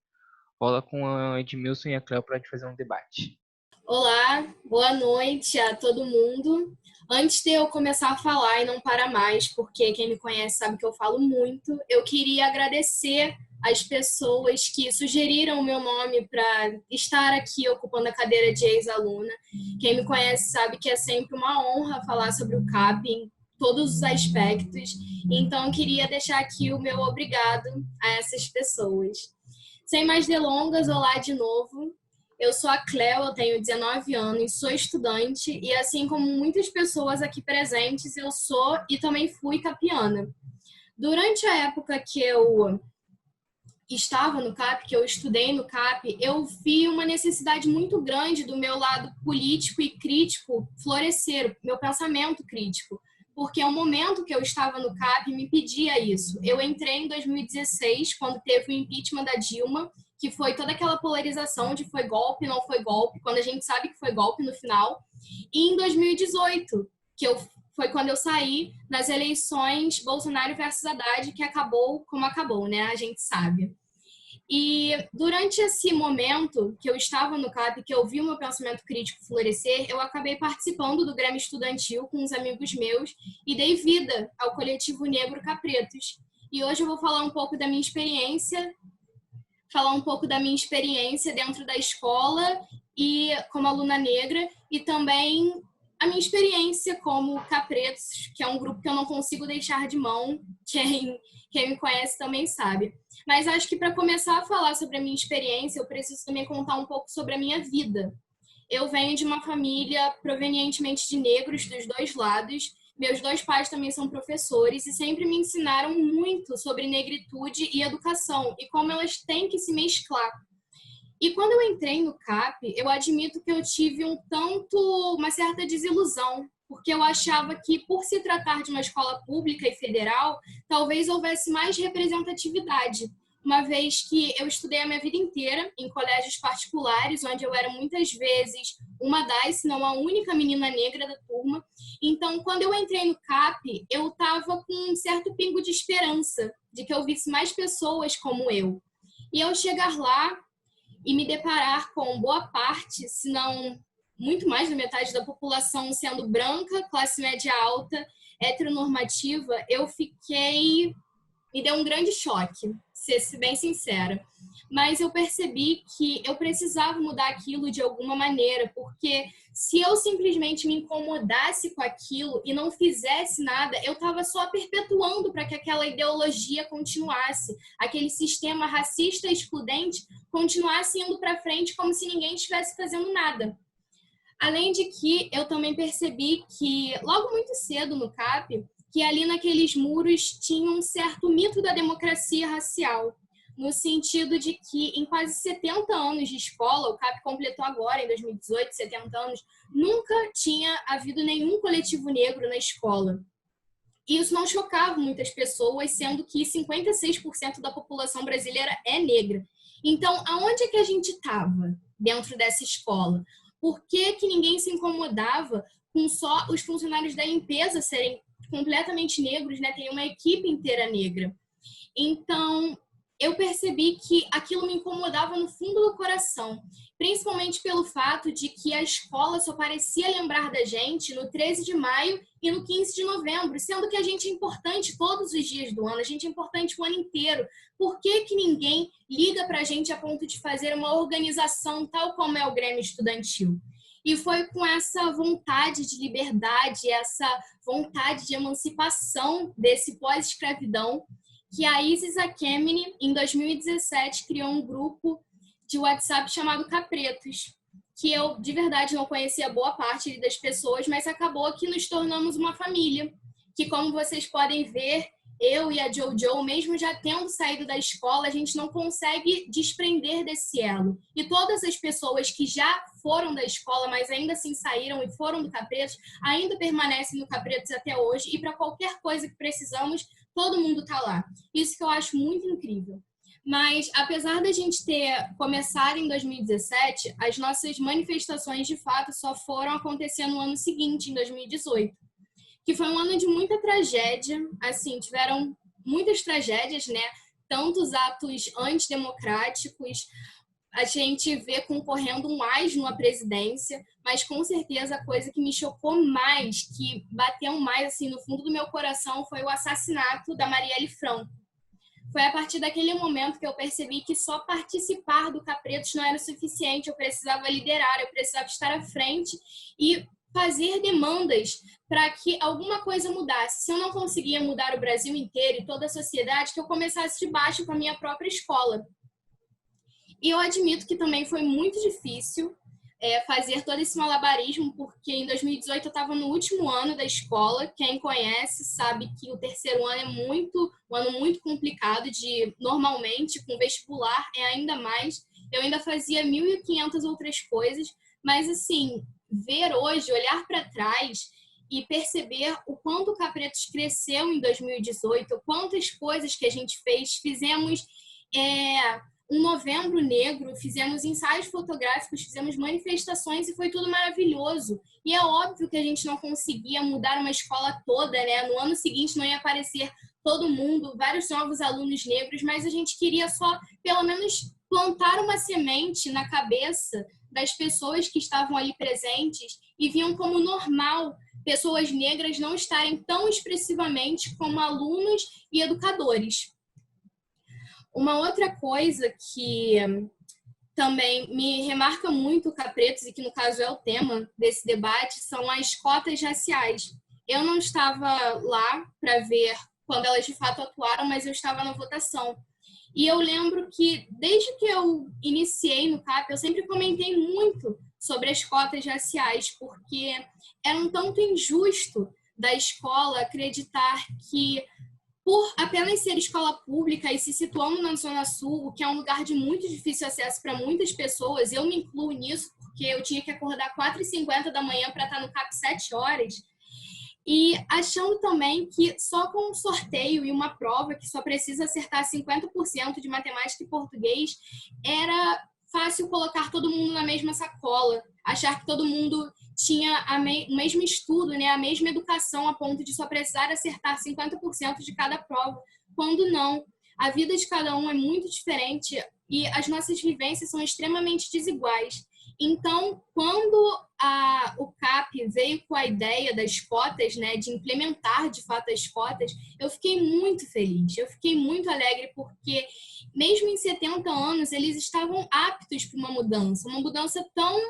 rola com a Edmilson e a Cleo para a gente fazer um debate. Olá, boa noite a todo mundo. Antes de eu começar a falar e não parar mais, porque quem me conhece sabe que eu falo muito, eu queria agradecer as pessoas que sugeriram o meu nome para estar aqui ocupando a cadeira de ex-aluna. Quem me conhece sabe que é sempre uma honra falar sobre o CAP em todos os aspectos. Então, eu queria deixar aqui o meu obrigado a essas pessoas. Sem mais delongas, olá de novo. Eu sou a Cleo, eu tenho 19 anos, sou estudante e, assim como muitas pessoas aqui presentes, eu sou e também fui capiana. Durante a época que eu estava no CAP, que eu estudei no CAP, eu vi uma necessidade muito grande do meu lado político e crítico florescer, meu pensamento crítico, porque o momento que eu estava no CAP me pedia isso. Eu entrei em 2016, quando teve o impeachment da Dilma, que foi toda aquela polarização de foi golpe, não foi golpe, quando a gente sabe que foi golpe no final. E em 2018, foi quando eu saí nas eleições Bolsonaro versus Haddad, que acabou como acabou, né? A gente sabe. E durante esse momento que eu estava no CAP, que eu vi o meu pensamento crítico florescer, eu acabei participando do Grêmio Estudantil com uns amigos meus e dei vida ao coletivo Negro Capretos. E hoje eu vou falar um pouco da minha experiência dentro da escola e como aluna negra, e também a minha experiência como Capretos, que é um grupo que eu não consigo deixar de mão, quem me conhece também sabe. Mas acho que para começar a falar sobre a minha experiência, eu preciso também contar um pouco sobre a minha vida. Eu venho de uma família provenientemente de negros dos dois lados. Meus dois pais também são professores e sempre me ensinaram muito sobre negritude e educação e como elas têm que se mesclar. E quando eu entrei no CAP, eu admito que eu tive uma certa desilusão, porque eu achava que, por se tratar de uma escola pública e federal, talvez houvesse mais representatividade, uma vez que eu estudei a minha vida inteira em colégios particulares, onde eu era muitas vezes uma das, se não a única menina negra da turma. Então, quando eu entrei no CAP, eu estava com um certo pingo de esperança de que eu visse mais pessoas como eu. E ao chegar lá e me deparar com boa parte, se não muito mais da metade da população sendo branca, classe média alta, heteronormativa, eu fiquei me deu um grande choque, ser bem sincera. Mas eu percebi que eu precisava mudar aquilo de alguma maneira, porque se eu simplesmente me incomodasse com aquilo e não fizesse nada, eu estava só perpetuando para que aquela ideologia continuasse, aquele sistema racista excludente continuasse indo para frente como se ninguém estivesse fazendo nada. Além de que eu também percebi que, logo muito cedo no CAP, que ali naqueles muros tinha um certo mito da democracia racial, no sentido de que em quase 70 anos de escola, o CAP completou agora, em 2018, 70 anos, nunca tinha havido nenhum coletivo negro na escola. E isso não chocava muitas pessoas, sendo que 56% da população brasileira é negra. Então, aonde é que a gente estava dentro dessa escola? Por que que ninguém se incomodava com só os funcionários da limpeza serem completamente negros, né? Tem uma equipe inteira negra. Então, eu percebi que aquilo me incomodava no fundo do coração, principalmente pelo fato de que a escola só parecia lembrar da gente no 13 de maio e no 15 de novembro, sendo que a gente é importante todos os dias do ano, a gente é importante o ano inteiro. Por que que ninguém liga pra gente a ponto de fazer uma organização tal como é o Grêmio Estudantil? E foi com essa vontade de liberdade, essa vontade de emancipação desse pós-escravidão, que a Isis Akemini, em 2017, criou um grupo de WhatsApp chamado Capretos, que eu, de verdade, não conhecia boa parte das pessoas, mas acabou que nos tornamos uma família, que, como vocês podem ver, eu e a Jojo, mesmo já tendo saído da escola, a gente não consegue desprender desse elo. E todas as pessoas que já foram da escola, mas ainda assim saíram e foram do Capretos, ainda permanecem no Capretos até hoje, e para qualquer coisa que precisamos, todo mundo está lá. Isso que eu acho muito incrível. Mas, apesar da gente ter começado em 2017, as nossas manifestações, de fato, só foram acontecer no ano seguinte, em 2018. Que foi um ano de muita tragédia, assim, tiveram muitas tragédias, né? Tantos atos antidemocráticos, a gente vê concorrendo um asno à presidência, mas com certeza a coisa que me chocou mais, que bateu mais assim no fundo do meu coração, foi o assassinato da Marielle Franco. Foi a partir daquele momento que eu percebi que só participar do Capretos não era o suficiente, eu precisava liderar, eu precisava estar à frente e fazer demandas para que alguma coisa mudasse. Se eu não conseguia mudar o Brasil inteiro e toda a sociedade, que eu começasse de baixo com a minha própria escola. E eu admito que também foi muito difícil fazer todo esse malabarismo, porque em 2018 eu estava no último ano da escola. Quem conhece sabe que o terceiro ano é um ano muito complicado, normalmente com vestibular é ainda mais. Eu ainda fazia 1.500 outras coisas, mas assim, ver hoje, olhar para trás e perceber o quanto o Capretos cresceu em 2018, quantas coisas que a gente fizemos um novembro negro, fizemos ensaios fotográficos, fizemos manifestações e foi tudo maravilhoso. E é óbvio que a gente não conseguia mudar uma escola toda, né? No ano seguinte não ia aparecer todo mundo, vários novos alunos negros, mas a gente queria só, pelo menos, plantar uma semente na cabeça das pessoas que estavam ali presentes e viam como normal pessoas negras não estarem tão expressivamente como alunos e educadores. Uma outra coisa que também me remarca muito o Capretos, e que no caso é o tema desse debate, são as cotas raciais. Eu não estava lá para ver quando elas de fato atuaram, mas eu estava na votação. E eu lembro que, desde que eu iniciei no CAP, eu sempre comentei muito sobre as cotas raciais, porque era um tanto injusto da escola acreditar que, por apenas ser escola pública e se situando na Zona Sul, o que é um lugar de muito difícil acesso para muitas pessoas, eu me incluo nisso, porque eu tinha que acordar 4h50 da manhã para estar no CAP 7 horas, e achando também que só com um sorteio e uma prova que só precisa acertar 50% de matemática e português, era fácil colocar todo mundo na mesma sacola, achar que todo mundo tinha o mesmo estudo, né, a mesma educação, a ponto de só precisar acertar 50% de cada prova, quando não. A vida de cada um é muito diferente e as nossas vivências são extremamente desiguais. Então, quando o CAP veio com a ideia das cotas, né, de implementar de fato as cotas, eu fiquei muito feliz, eu fiquei muito alegre, porque mesmo em 70 anos eles estavam aptos para uma mudança tão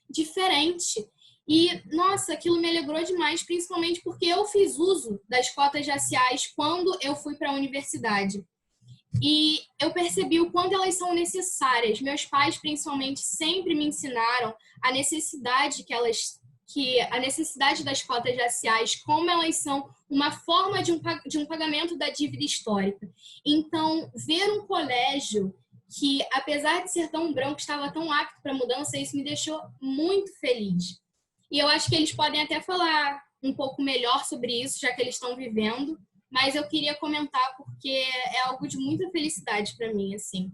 diferente. E, nossa, aquilo me alegrou demais, principalmente porque eu fiz uso das cotas raciais quando eu fui para a universidade. E eu percebi o quanto elas são necessárias. Meus pais, principalmente, sempre me ensinaram a necessidade a necessidade das cotas raciais, como elas são uma forma de um pagamento da dívida histórica. Então, ver um colégio que, apesar de ser tão branco, estava tão apto para mudança, isso me deixou muito feliz. E eu acho que eles podem até falar um pouco melhor sobre isso, já que eles estão vivendo. Mas eu queria comentar porque é algo de muita felicidade para mim, assim.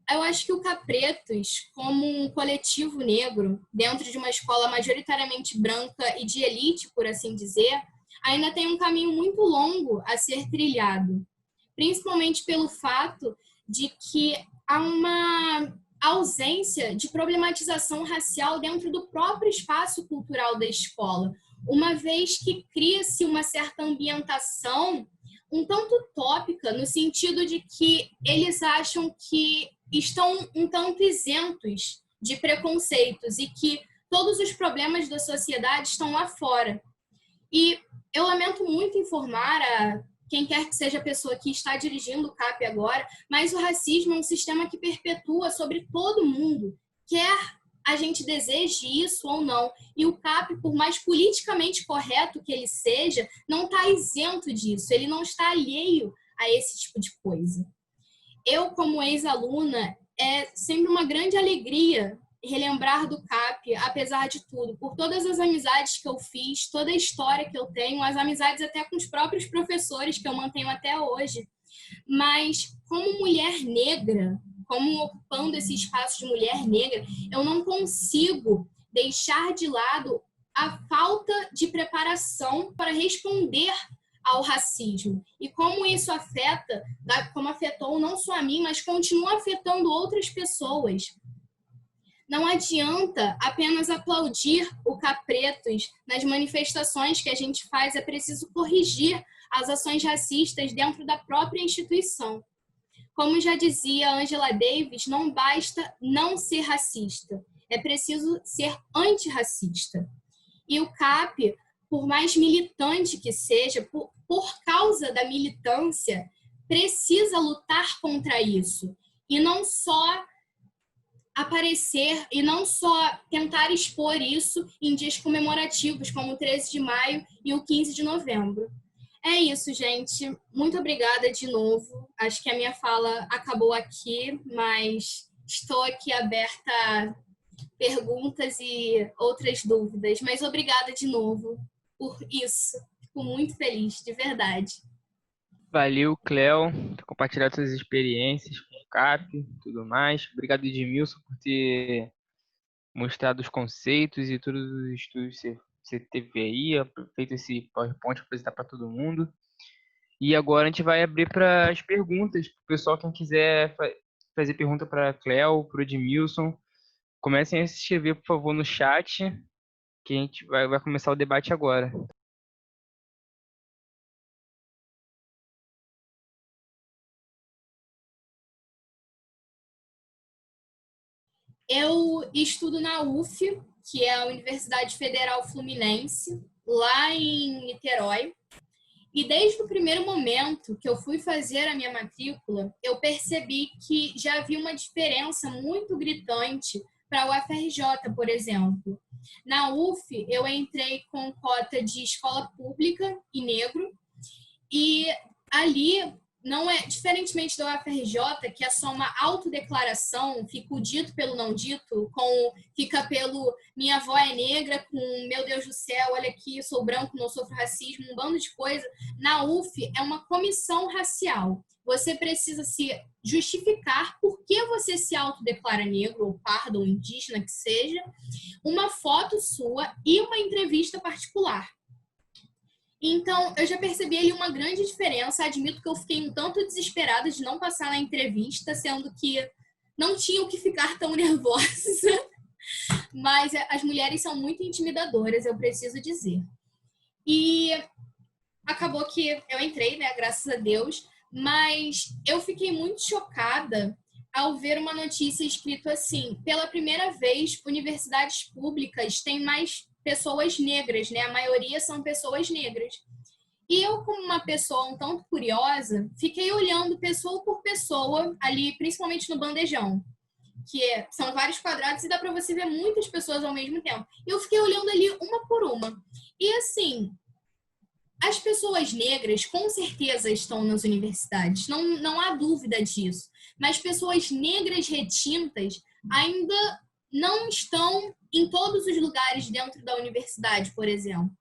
Eu acho que o Capretos, como um coletivo negro, dentro de uma escola majoritariamente branca e de elite, por assim dizer, ainda tem um caminho muito longo a ser trilhado. Principalmente pelo fato de que há uma ausência de problematização racial dentro do próprio espaço cultural da escola, uma vez que cria-se uma certa ambientação um tanto utópica, no sentido de que eles acham que estão um tanto isentos de preconceitos e que todos os problemas da sociedade estão lá fora. E eu lamento muito informar a quem quer que seja a pessoa que está dirigindo o CAP agora, mas o racismo é um sistema que perpetua sobre todo mundo, quer a gente deseje isso ou não. E o CAP, por mais politicamente correto que ele seja, não está isento disso, ele não está alheio a esse tipo de coisa. Eu, como ex-aluna, é sempre uma grande alegria relembrar do CAP, apesar de tudo, por todas as amizades que eu fiz, toda a história que eu tenho, as amizades até com os próprios professores que eu mantenho até hoje. Mas, como mulher negra, como ocupando esse espaço de mulher negra, eu não consigo deixar de lado a falta de preparação para responder ao racismo. E como isso afeta, como afetou não só a mim, mas continua afetando outras pessoas. Não adianta apenas aplaudir o Capretos nas manifestações que a gente faz, é preciso corrigir as ações racistas dentro da própria instituição. Como já dizia Angela Davis, não basta não ser racista, é preciso ser antirracista. E o CAP, por mais militante que seja, por causa da militância, precisa lutar contra isso. E não só aparecer e não só tentar expor isso em dias comemorativos, como o 13 de maio e o 15 de novembro. É isso, gente. Muito obrigada de novo. Acho que a minha fala acabou aqui, mas estou aqui aberta a perguntas e outras dúvidas. Mas obrigada de novo por isso. Fico muito feliz, de verdade. Valeu, Cléo, por compartilhar suas experiências com o CAP e tudo mais. Obrigado, Edmilson, por ter mostrado os conceitos e todos os estudos que você teve aí, feito esse PowerPoint para apresentar para todo mundo. E agora a gente vai abrir para as perguntas. O pessoal, quem quiser fazer pergunta para a Cléo, para o Edmilson, comecem a se inscrever, por favor, no chat, que a gente vai começar o debate agora. Eu estudo na UF, que é a Universidade Federal Fluminense, lá em Niterói. E desde o primeiro momento que eu fui fazer a minha matrícula, eu percebi que já havia uma diferença muito gritante para a UFRJ, por exemplo. Na UF, eu entrei com cota de escola pública e negro, e ali não é, diferentemente da UFRJ, que é só uma autodeclaração, fica o dito pelo não dito, fica pelo minha avó é negra, com meu Deus do céu, olha aqui, eu sou branco, não sofro racismo, um bando de coisa. Na UF é uma comissão racial. Você precisa se justificar por que você se autodeclara negro, ou pardo, ou indígena, que seja, uma foto sua e uma entrevista particular. Então, eu já percebi ali uma grande diferença. Admito que eu fiquei um tanto desesperada de não passar na entrevista, sendo que não tinha o que ficar tão nervosa. Mas as mulheres são muito intimidadoras, eu preciso dizer. E acabou que eu entrei, né, graças a Deus, mas eu fiquei muito chocada ao ver uma notícia escrito assim: pela primeira vez, universidades públicas têm mais pessoas negras, né? A maioria são pessoas negras. E eu, como uma pessoa um tanto curiosa, fiquei olhando pessoa por pessoa ali, principalmente no bandejão, que são vários quadrados e dá para você ver muitas pessoas ao mesmo tempo. E eu fiquei olhando ali uma por uma. E assim, as pessoas negras com certeza estão nas universidades, não há dúvida disso. Mas pessoas negras retintas ainda não estão em todos os lugares dentro da universidade, por exemplo.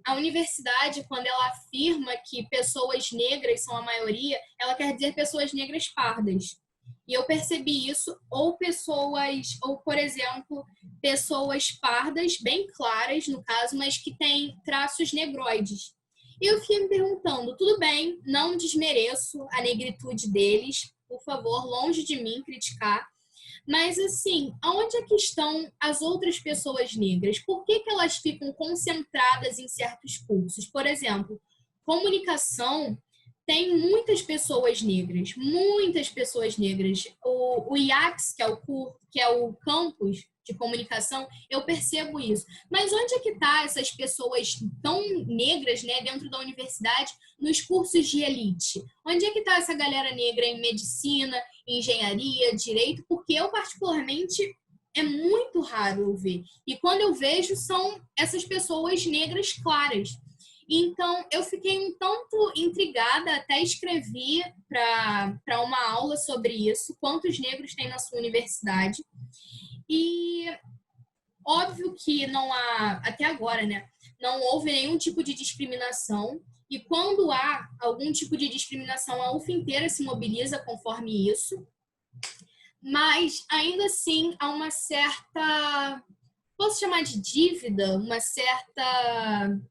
A universidade, quando ela afirma que pessoas negras são a maioria, ela quer dizer pessoas negras pardas. E eu percebi isso, ou, por exemplo, pessoas pardas, bem claras, no caso, mas que têm traços negroides. E eu fiquei me perguntando, tudo bem, não desmereço a negritude deles, por favor, longe de mim criticar, mas, assim, aonde é que estão as outras pessoas negras? Por que elas ficam concentradas em certos cursos? Por exemplo, comunicação tem muitas pessoas negras, muitas pessoas negras. O IACS, que é o campus de comunicação, eu percebo isso. Mas onde é que estão essas pessoas tão negras, né, dentro da universidade, nos cursos de elite? Onde é que está essa galera negra em medicina, engenharia, direito? Porque eu, particularmente, é muito raro eu ver. E quando eu vejo, são essas pessoas negras claras. Então, eu fiquei um tanto intrigada, até escrevi para uma aula sobre isso, quantos negros tem na sua universidade. E óbvio que não há, até agora, né, não houve nenhum tipo de discriminação. E quando há algum tipo de discriminação, a UF inteira se mobiliza conforme isso. Mas, ainda assim, há uma certa, posso chamar de dívida, uma certa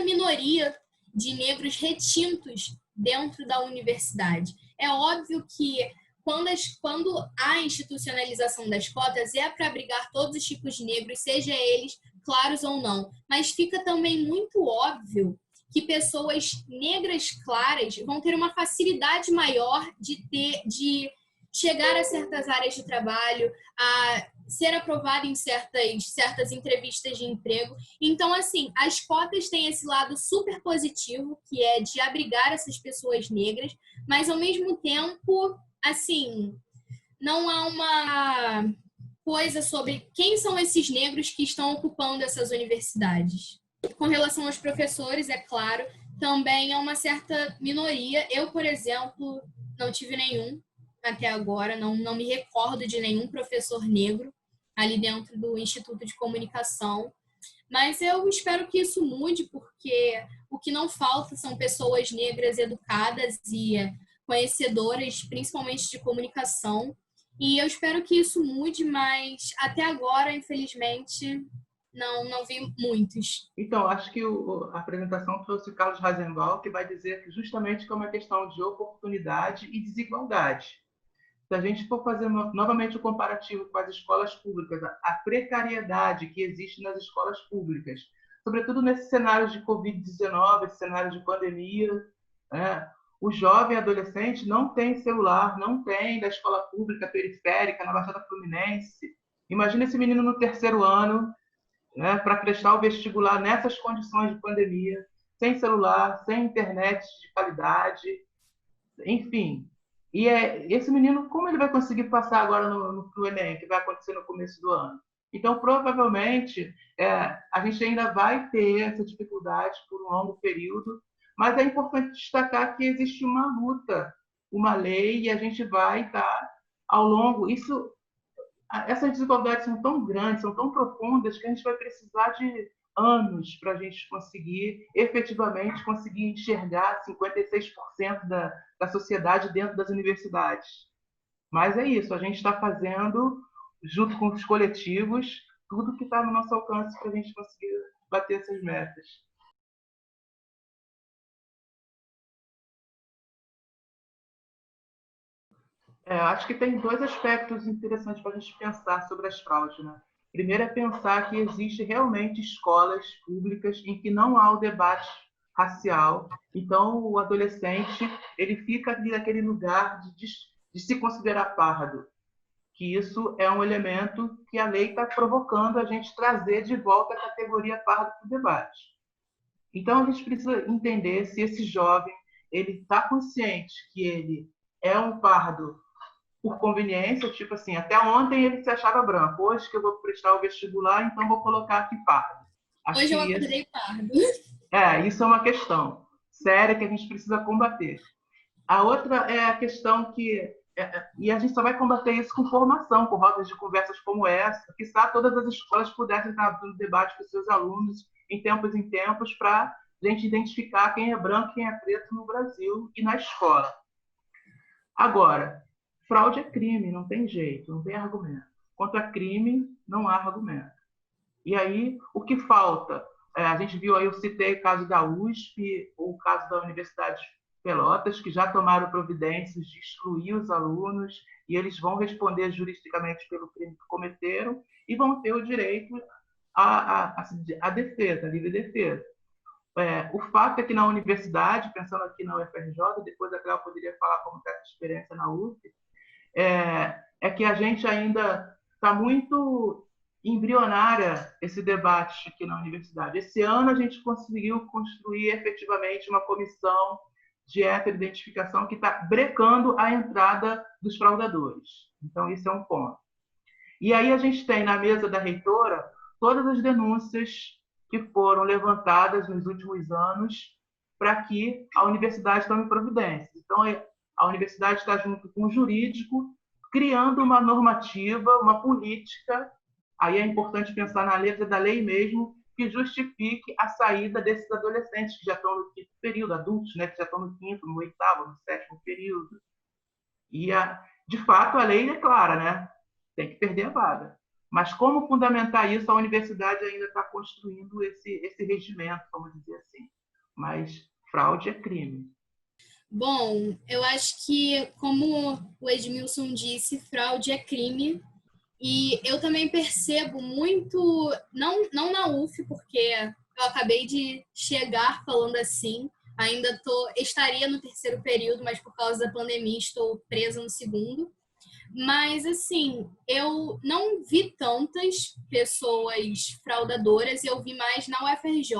minoria de negros retintos dentro da universidade. É óbvio que quando há institucionalização das cotas, é para abrigar todos os tipos de negros, seja eles claros ou não. Mas fica também muito óbvio que pessoas negras claras vão ter uma facilidade maior de chegar a certas áreas de trabalho, a ser aprovado em certas entrevistas de emprego. Então, assim, as cotas têm esse lado super positivo, que é de abrigar essas pessoas negras, mas, ao mesmo tempo, assim, não há uma coisa sobre quem são esses negros que estão ocupando essas universidades. Com relação aos professores, é claro, também é uma certa minoria. Eu, por exemplo, não tive nenhum até agora, não me recordo de nenhum professor negro ali dentro do Instituto de Comunicação. Mas eu espero que isso mude, porque o que não falta são pessoas negras educadas e conhecedoras, principalmente de comunicação. E eu espero que isso mude, mas até agora, infelizmente, não vi muitos. Então, acho que a apresentação trouxe o Carlos Razenval, que vai dizer que justamente que é uma questão de oportunidade e desigualdade. Se a gente for fazer novamente o comparativo com as escolas públicas, a precariedade que existe nas escolas públicas, sobretudo nesse cenário de Covid-19, esse cenário de pandemia, né? O jovem adolescente não tem celular, não tem da escola pública periférica, na Baixada Fluminense. Imagina esse menino no terceiro ano, né, para prestar o vestibular nessas condições de pandemia, sem celular, sem internet de qualidade, enfim. E esse menino, como ele vai conseguir passar agora no Enem, que vai acontecer no começo do ano? Então, provavelmente, a gente ainda vai ter essa dificuldade por um longo período, mas é importante destacar que existe uma luta, uma lei, e a gente vai estar ao longo. Essas desigualdades são tão grandes, são tão profundas, que a gente vai precisar de anos para a gente conseguir, efetivamente, conseguir enxergar 56% da sociedade dentro das universidades. Mas é isso, a gente está fazendo, junto com os coletivos, tudo que está no nosso alcance para a gente conseguir bater essas metas. Acho que tem dois aspectos interessantes para a gente pensar sobre as fraudes, né? Primeiro é pensar que existe realmente escolas públicas em que não há o debate racial. Então, o adolescente ele fica ali naquele lugar de se considerar pardo, que isso é um elemento que a lei está provocando a gente trazer de volta a categoria pardo para o debate. Então, a gente precisa entender se esse jovem ele está consciente que ele é um pardo por conveniência, tipo assim, até ontem ele se achava branco. Hoje que eu vou prestar o vestibular, então vou colocar aqui pardo. Hoje eu acordei pardo. Isso é uma questão séria que a gente precisa combater. A outra é a questão que... e a gente só vai combater isso com formação, com rodas de conversas como essa, que todas as escolas pudessem estar abrindo debate com seus alunos em tempos, para a gente identificar quem é branco e quem é preto no Brasil e na escola. Agora, fraude é crime, não tem jeito, não tem argumento. Contra crime, não há argumento. E aí, o que falta? A gente viu aí, eu citei o caso da USP, ou o caso da Universidade de Pelotas, que já tomaram providências de excluir os alunos, e eles vão responder juridicamente pelo crime que cometeram, e vão ter o direito à defesa, à livre defesa. O fato é que na universidade, pensando aqui na UFRJ, depois a Cléo poderia falar como está essa experiência na UF, é que a gente ainda está muito embrionária esse debate aqui na universidade. Esse ano a gente conseguiu construir efetivamente uma comissão de heteroidentificação que está brecando a entrada dos fraudadores. Então, isso é um ponto. E aí a gente tem na mesa da reitora todas as denúncias que foram levantadas nos últimos anos para que a universidade tome providências. Então, a universidade está junto com o jurídico, criando uma normativa, uma política. Aí é importante pensar na letra da lei mesmo, que justifique a saída desses adolescentes que já estão no quinto período, adultos, né, que já estão no quinto, no oitavo, no sétimo período. E, de fato, a lei é clara, né? Tem que perder a vaga. Mas como fundamentar isso, a universidade ainda está construindo esse regimento, vamos dizer assim. Mas fraude é crime. Bom, eu acho que, como o Edmilson disse, fraude é crime. E eu também percebo muito, não na UF, porque eu acabei de chegar falando assim, ainda estaria no terceiro período, mas por causa da pandemia estou presa no segundo. Mas, assim, eu não vi tantas pessoas fraudadoras, eu vi mais na UFRJ.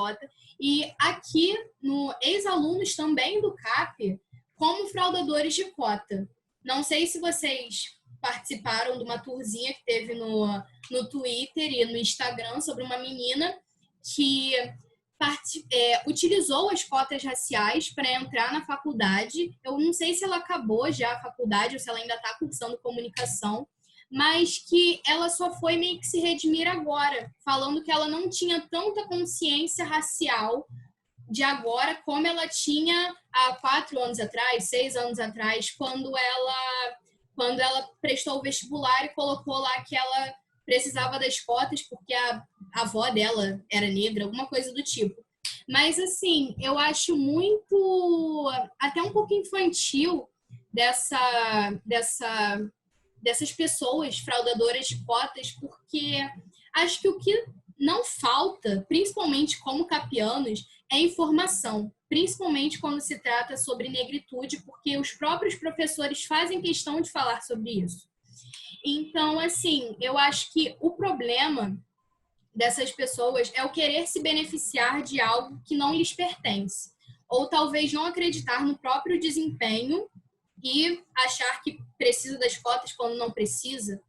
E aqui, no ex-alunos também do CAP, como fraudadores de cota. Não sei se vocês participaram de uma tourzinha que teve no Twitter e no Instagram sobre uma menina que utilizou as cotas raciais para entrar na faculdade. Eu não sei se ela acabou já a faculdade ou se ela ainda está cursando comunicação, mas que ela só foi meio que se redimir agora, falando que ela não tinha tanta consciência racial de agora como ela tinha há 4 anos atrás, 6 anos atrás, quando ela prestou o vestibular e colocou lá que ela precisava das cotas porque a avó dela era negra, alguma coisa do tipo. Mas, assim, eu acho muito, até um pouco infantil dessas pessoas fraudadoras de cotas, porque acho que o que não falta, principalmente como capianos, é informação, principalmente quando se trata sobre negritude, porque os próprios professores fazem questão de falar sobre isso. Então, assim, eu acho que o problema dessas pessoas é o querer se beneficiar de algo que não lhes pertence, ou talvez não acreditar no próprio desempenho e achar que precisa das cotas quando não precisa.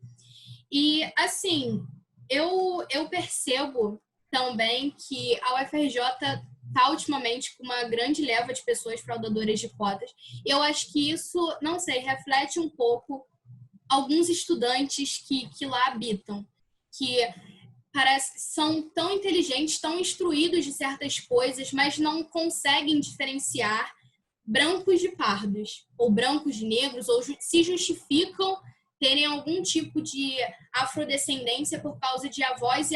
E, assim, eu percebo também que a UFRJ está ultimamente com uma grande leva de pessoas fraudadoras de cotas. Eu acho que isso, não sei, reflete um pouco alguns estudantes que lá habitam, que parece que são tão inteligentes, tão instruídos de certas coisas, mas não conseguem diferenciar brancos de pardos, ou brancos de negros, ou se justificam terem algum tipo de afrodescendência por causa de avós e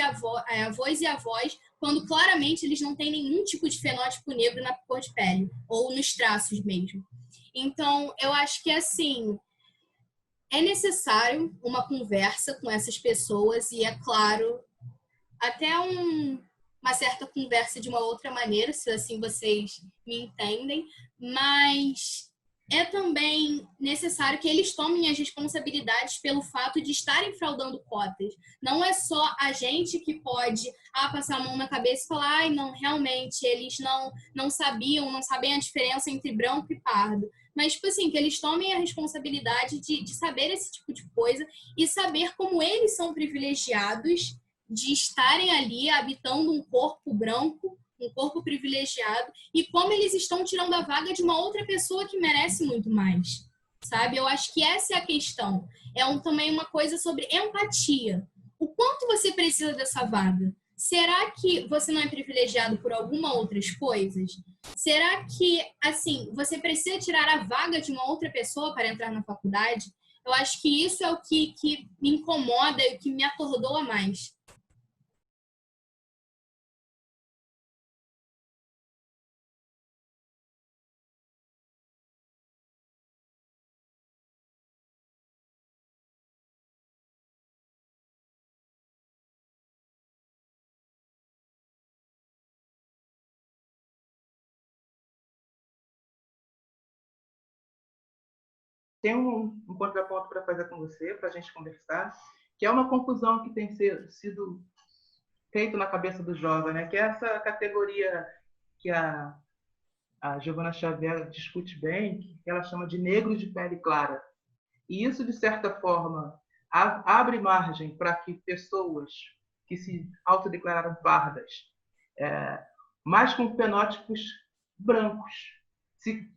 avós, quando claramente eles não têm nenhum tipo de fenótipo negro na cor de pele, ou nos traços mesmo. Então, eu acho que, assim, é necessário uma conversa com essas pessoas e, é claro, até uma certa conversa de uma outra maneira, se assim vocês me entendem, mas é também necessário que eles tomem as responsabilidades pelo fato de estarem fraudando cotas. Não é só a gente que pode passar a mão na cabeça e falar, ai, não, realmente, eles não sabiam, não sabem a diferença entre branco e pardo. Mas, tipo assim, que eles tomem a responsabilidade de saber esse tipo de coisa e saber como eles são privilegiados de estarem ali habitando um corpo branco, um corpo privilegiado, e como eles estão tirando a vaga de uma outra pessoa que merece muito mais, sabe? Eu acho que essa é a questão. Também uma coisa sobre empatia. O quanto você precisa dessa vaga? Será que você não é privilegiado por alguma outras coisas? Será que, assim, você precisa tirar a vaga de uma outra pessoa para entrar na faculdade? Eu acho que isso é o que me incomoda e o que me atordoa mais. Tem um contraponto para fazer com você, para a gente conversar, que é uma confusão que tem sido feito na cabeça do jovem, né? Que é essa categoria que a Giovanna Xavier discute bem, que ela chama de negros de pele clara. E isso, de certa forma, abre margem para que pessoas que se autodeclararam pardas, mas com fenótipos brancos, se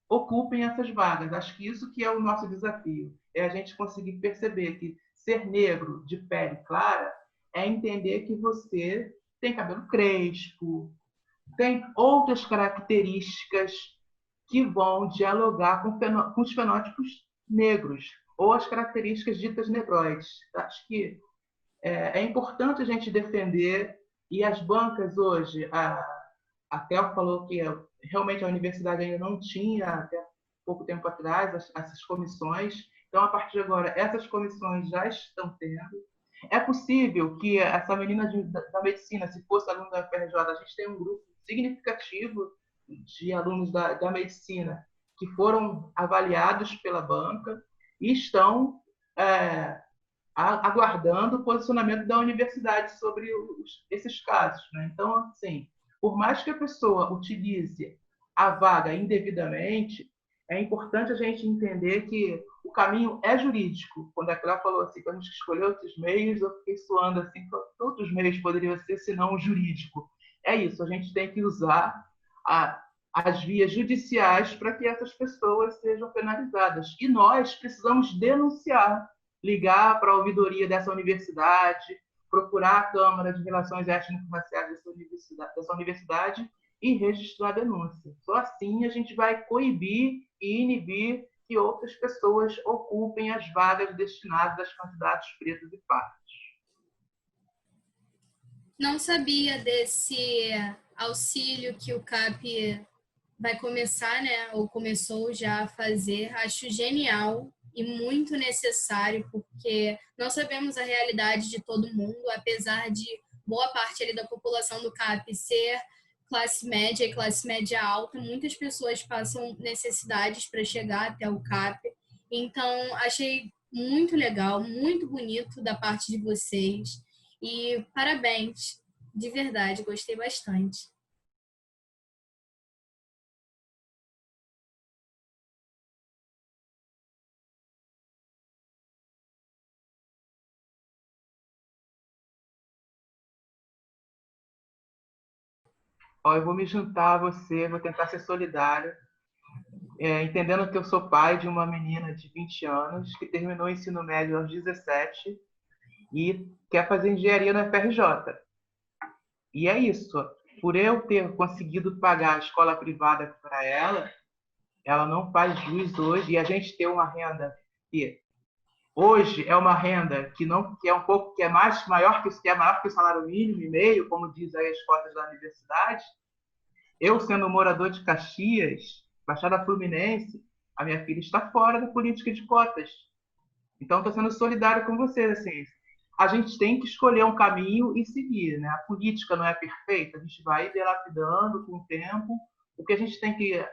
ocupem essas vagas. Acho que isso que é o nosso desafio, é a gente conseguir perceber que ser negro de pele clara é entender que você tem cabelo crespo, tem outras características que vão dialogar com os fenótipos negros, ou as características ditas negroides. Acho que é importante a gente defender, e as bancas hoje, a Théo falou que realmente a universidade ainda não tinha, até pouco tempo atrás, essas comissões. Então, a partir de agora, essas comissões já estão tendo. É possível que essa menina da medicina, se fosse aluno da UFRJ, a gente tem um grupo significativo de alunos da medicina que foram avaliados pela banca e estão aguardando o posicionamento da universidade sobre esses casos, né? Então, assim, por mais que a pessoa utilize a vaga indevidamente, é importante a gente entender que o caminho é jurídico. Quando a Clara falou assim, que a gente escolheu outros meios, eu fiquei suando assim, outros meios poderiam ser, senão o jurídico. É isso, a gente tem que usar as vias judiciais para que essas pessoas sejam penalizadas. E nós precisamos denunciar, ligar para a ouvidoria dessa universidade, procurar a Câmara de Relações Étnico-Raciais dessa universidade e registrar a denúncia. Só assim a gente vai coibir e inibir que outras pessoas ocupem as vagas destinadas aos candidatos pretos e pardos. Não sabia desse auxílio que o CAP vai começar, né, ou começou já a fazer. Acho genial e muito necessário, porque nós sabemos a realidade de todo mundo, apesar de boa parte ali da população do CAP ser classe média e classe média alta, muitas pessoas passam necessidades para chegar até o CAP. Então, achei muito legal, muito bonito da parte de vocês. E parabéns, de verdade, gostei bastante. Eu vou me juntar a você, vou tentar ser solidário, entendendo que eu sou pai de uma menina de 20 anos que terminou o ensino médio aos 17 e quer fazer engenharia na UFRJ. E é isso. Por eu ter conseguido pagar a escola privada para ela não faz jus hoje, e a gente ter uma renda que hoje é uma renda que é maior que o salário mínimo e meio, como diz aí as cotas da universidade. Eu, sendo morador de Caxias, Baixada Fluminense, a minha filha está fora da política de cotas. Então, estou sendo solidário com vocês. Assim, a gente tem que escolher um caminho e seguir, né? A política não é perfeita, a gente vai dilapidando com o tempo. O que a gente tem que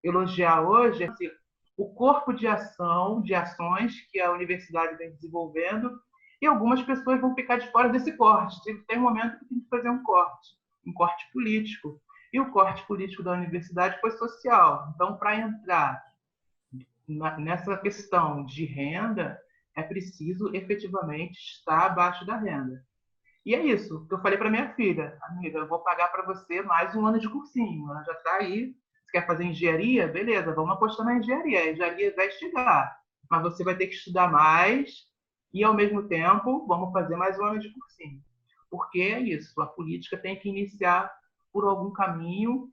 elogiar hoje é assim, o corpo de ação, de ações que a universidade vem desenvolvendo, e algumas pessoas vão ficar de fora desse corte. Tem um momento que tem que fazer um corte político. E o corte político da universidade foi social. Então, para entrar nessa questão de renda, é preciso efetivamente estar abaixo da renda. E é isso que eu falei para minha filha: amiga, eu vou pagar para você mais um ano de cursinho. Ela já está aí. Você quer fazer engenharia? Beleza, vamos apostar na engenharia. A engenharia vai chegar, mas você vai ter que estudar mais e, ao mesmo tempo, vamos fazer mais um ano de cursinho. Porque é isso, a política tem que iniciar por algum caminho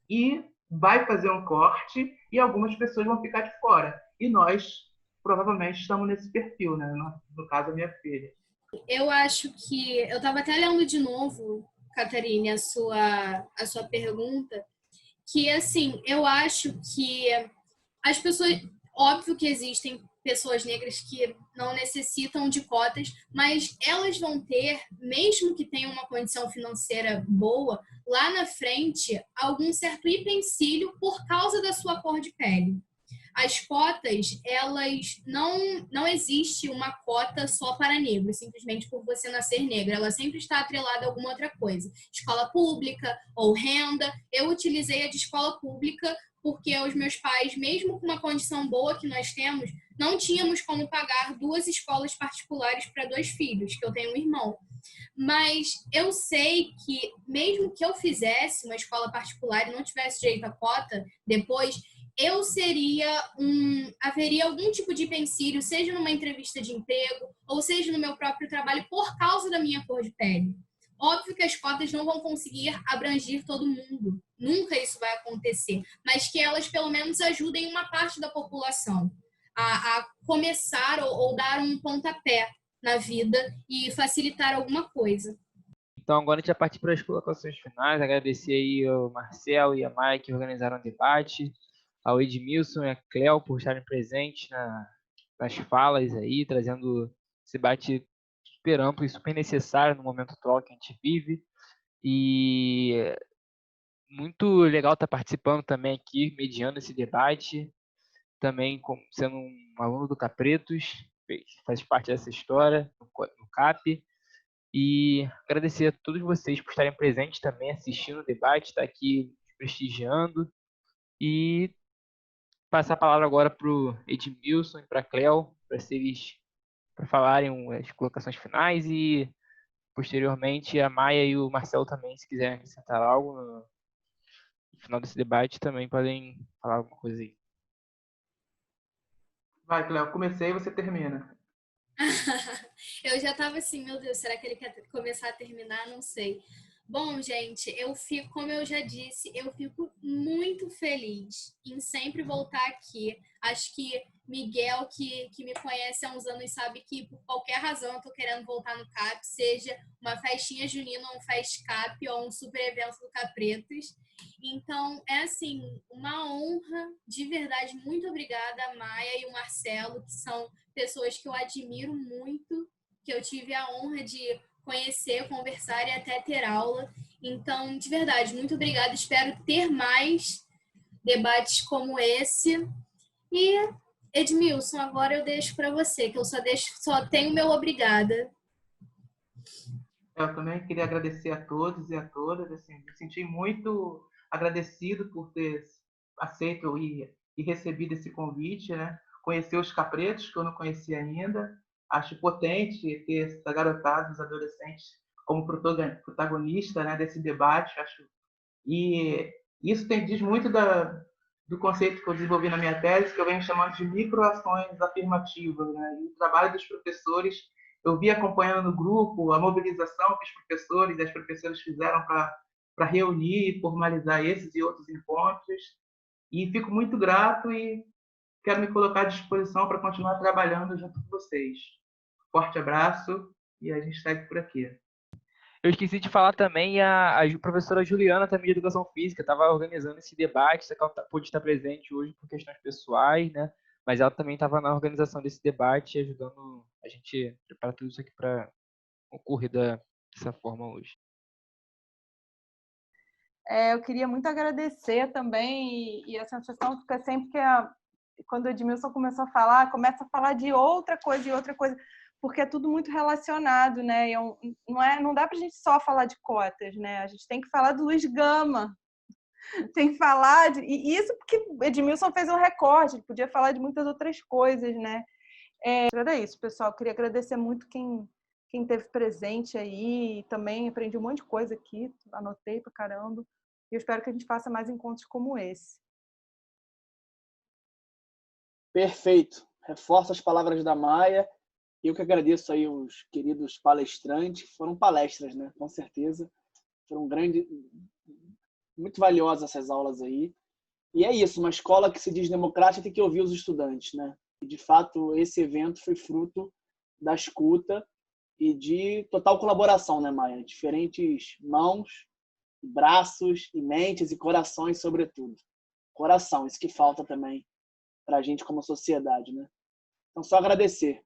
e vai fazer um corte e algumas pessoas vão ficar de fora. E nós, provavelmente, estamos nesse perfil, né? No caso, a minha filha. Eu acho que... Eu estava até lendo de novo, Catarine, a sua pergunta, que, assim, eu acho que as pessoas... Óbvio que existem pessoas negras que não necessitam de cotas, mas elas vão ter, mesmo que tenham uma condição financeira boa, lá na frente, algum certo empecilho por causa da sua cor de pele. As cotas, elas não existe uma cota só para negros, simplesmente por você nascer negra. Ela sempre está atrelada a alguma outra coisa. Escola pública ou renda. Eu utilizei a de escola pública porque os meus pais, mesmo com uma condição boa que nós temos, não tínhamos como pagar 2 escolas particulares para 2 filhos, que eu tenho um irmão. Mas eu sei que, mesmo que eu fizesse uma escola particular e não tivesse direito à cota, depois haveria algum tipo de empecilho, seja numa entrevista de emprego, ou seja no meu próprio trabalho, por causa da minha cor de pele. Óbvio que as cotas não vão conseguir abranger todo mundo, nunca isso vai acontecer, mas que elas pelo menos ajudem uma parte da população a começar ou dar um pontapé na vida e facilitar alguma coisa. Então, agora a gente vai partir para as colocações finais. Agradecer aí ao Marcelo e a Maia que organizaram o debate, ao Edmilson e a Cléo por estarem presentes nas falas aí, trazendo esse debate super amplo e super necessário no momento atual que a gente vive. E muito legal estar participando também aqui, mediando esse debate, também sendo um aluno do Capretos, faz parte dessa história no CAP. E agradecer a todos vocês por estarem presentes também, assistindo o debate, estar aqui prestigiando. E passar a palavra agora para o Edmilson e para a Cléo, para falarem as colocações finais, e posteriormente a Maia e o Marcelo também, se quiserem acrescentar algo no final desse debate, também podem falar alguma coisa aí. Vai, Cléo, comecei e você termina. Eu já estava assim, meu Deus, será que ele quer começar a terminar? Não sei. Bom, gente, como eu já disse, eu fico muito feliz em sempre voltar aqui. Acho que Miguel, que me conhece há uns anos, sabe que por qualquer razão eu tô querendo voltar no CAP, seja uma festinha junina, um FestCap ou um super evento do Capretos. Então, é assim, uma honra, de verdade. Muito obrigada a Maia e o Marcelo, que são pessoas que eu admiro muito, que eu tive a honra de conhecer, conversar e até ter aula. Então, de verdade, muito obrigada. Espero ter mais debates como esse. E, Edmilson, agora eu deixo para você, que eu só tenho meu obrigada. Eu também queria agradecer a todos e a todas. Assim, me senti muito agradecido por ter aceito e recebido esse convite, né? Conhecer os Capretos, que eu não conhecia ainda. Acho potente ter essa garotada, os adolescentes, como protagonista, né, desse debate. E isso diz muito do conceito que eu desenvolvi na minha tese, que eu venho chamando de microações afirmativas, né? E o trabalho dos professores, eu vi acompanhando no grupo a mobilização que os professores e as professoras fizeram para reunir e formalizar esses e outros encontros. E fico muito grato e quero me colocar à disposição para continuar trabalhando junto com vocês. Forte abraço e a gente segue por aqui. Eu esqueci de falar também a professora Juliana, também de Educação Física, estava organizando esse debate, só que ela pôde estar presente hoje por questões pessoais, né? mas ela também estava na organização desse debate, ajudando a gente a preparar tudo isso aqui para ocorrer dessa forma hoje. Eu queria muito agradecer também, e a sensação fica sempre que quando o Edmilson começa a falar de outra coisa e outra coisa, porque é tudo muito relacionado, né? Não dá para a gente só falar de cotas, né? A gente tem que falar do Luiz Gama, tem que falar e isso porque o Edmilson fez um recorte, ele podia falar de muitas outras coisas, né? Era isso, pessoal. Queria agradecer muito quem esteve presente aí. Também aprendi um monte de coisa aqui, anotei pra caramba. E eu espero que a gente faça mais encontros como esse. Perfeito. Reforço as palavras da Maia. Eu que agradeço aí os queridos palestrantes. Foram palestras, né? Com certeza. Foram muito valiosas essas aulas aí. E é isso, uma escola que se diz democrática tem que ouvir os estudantes, né? E, de fato, esse evento foi fruto da escuta e de total colaboração, né, Maia? Diferentes mãos, braços e mentes e corações, sobretudo. Coração, isso que falta também para a gente como sociedade, né? Então, só agradecer.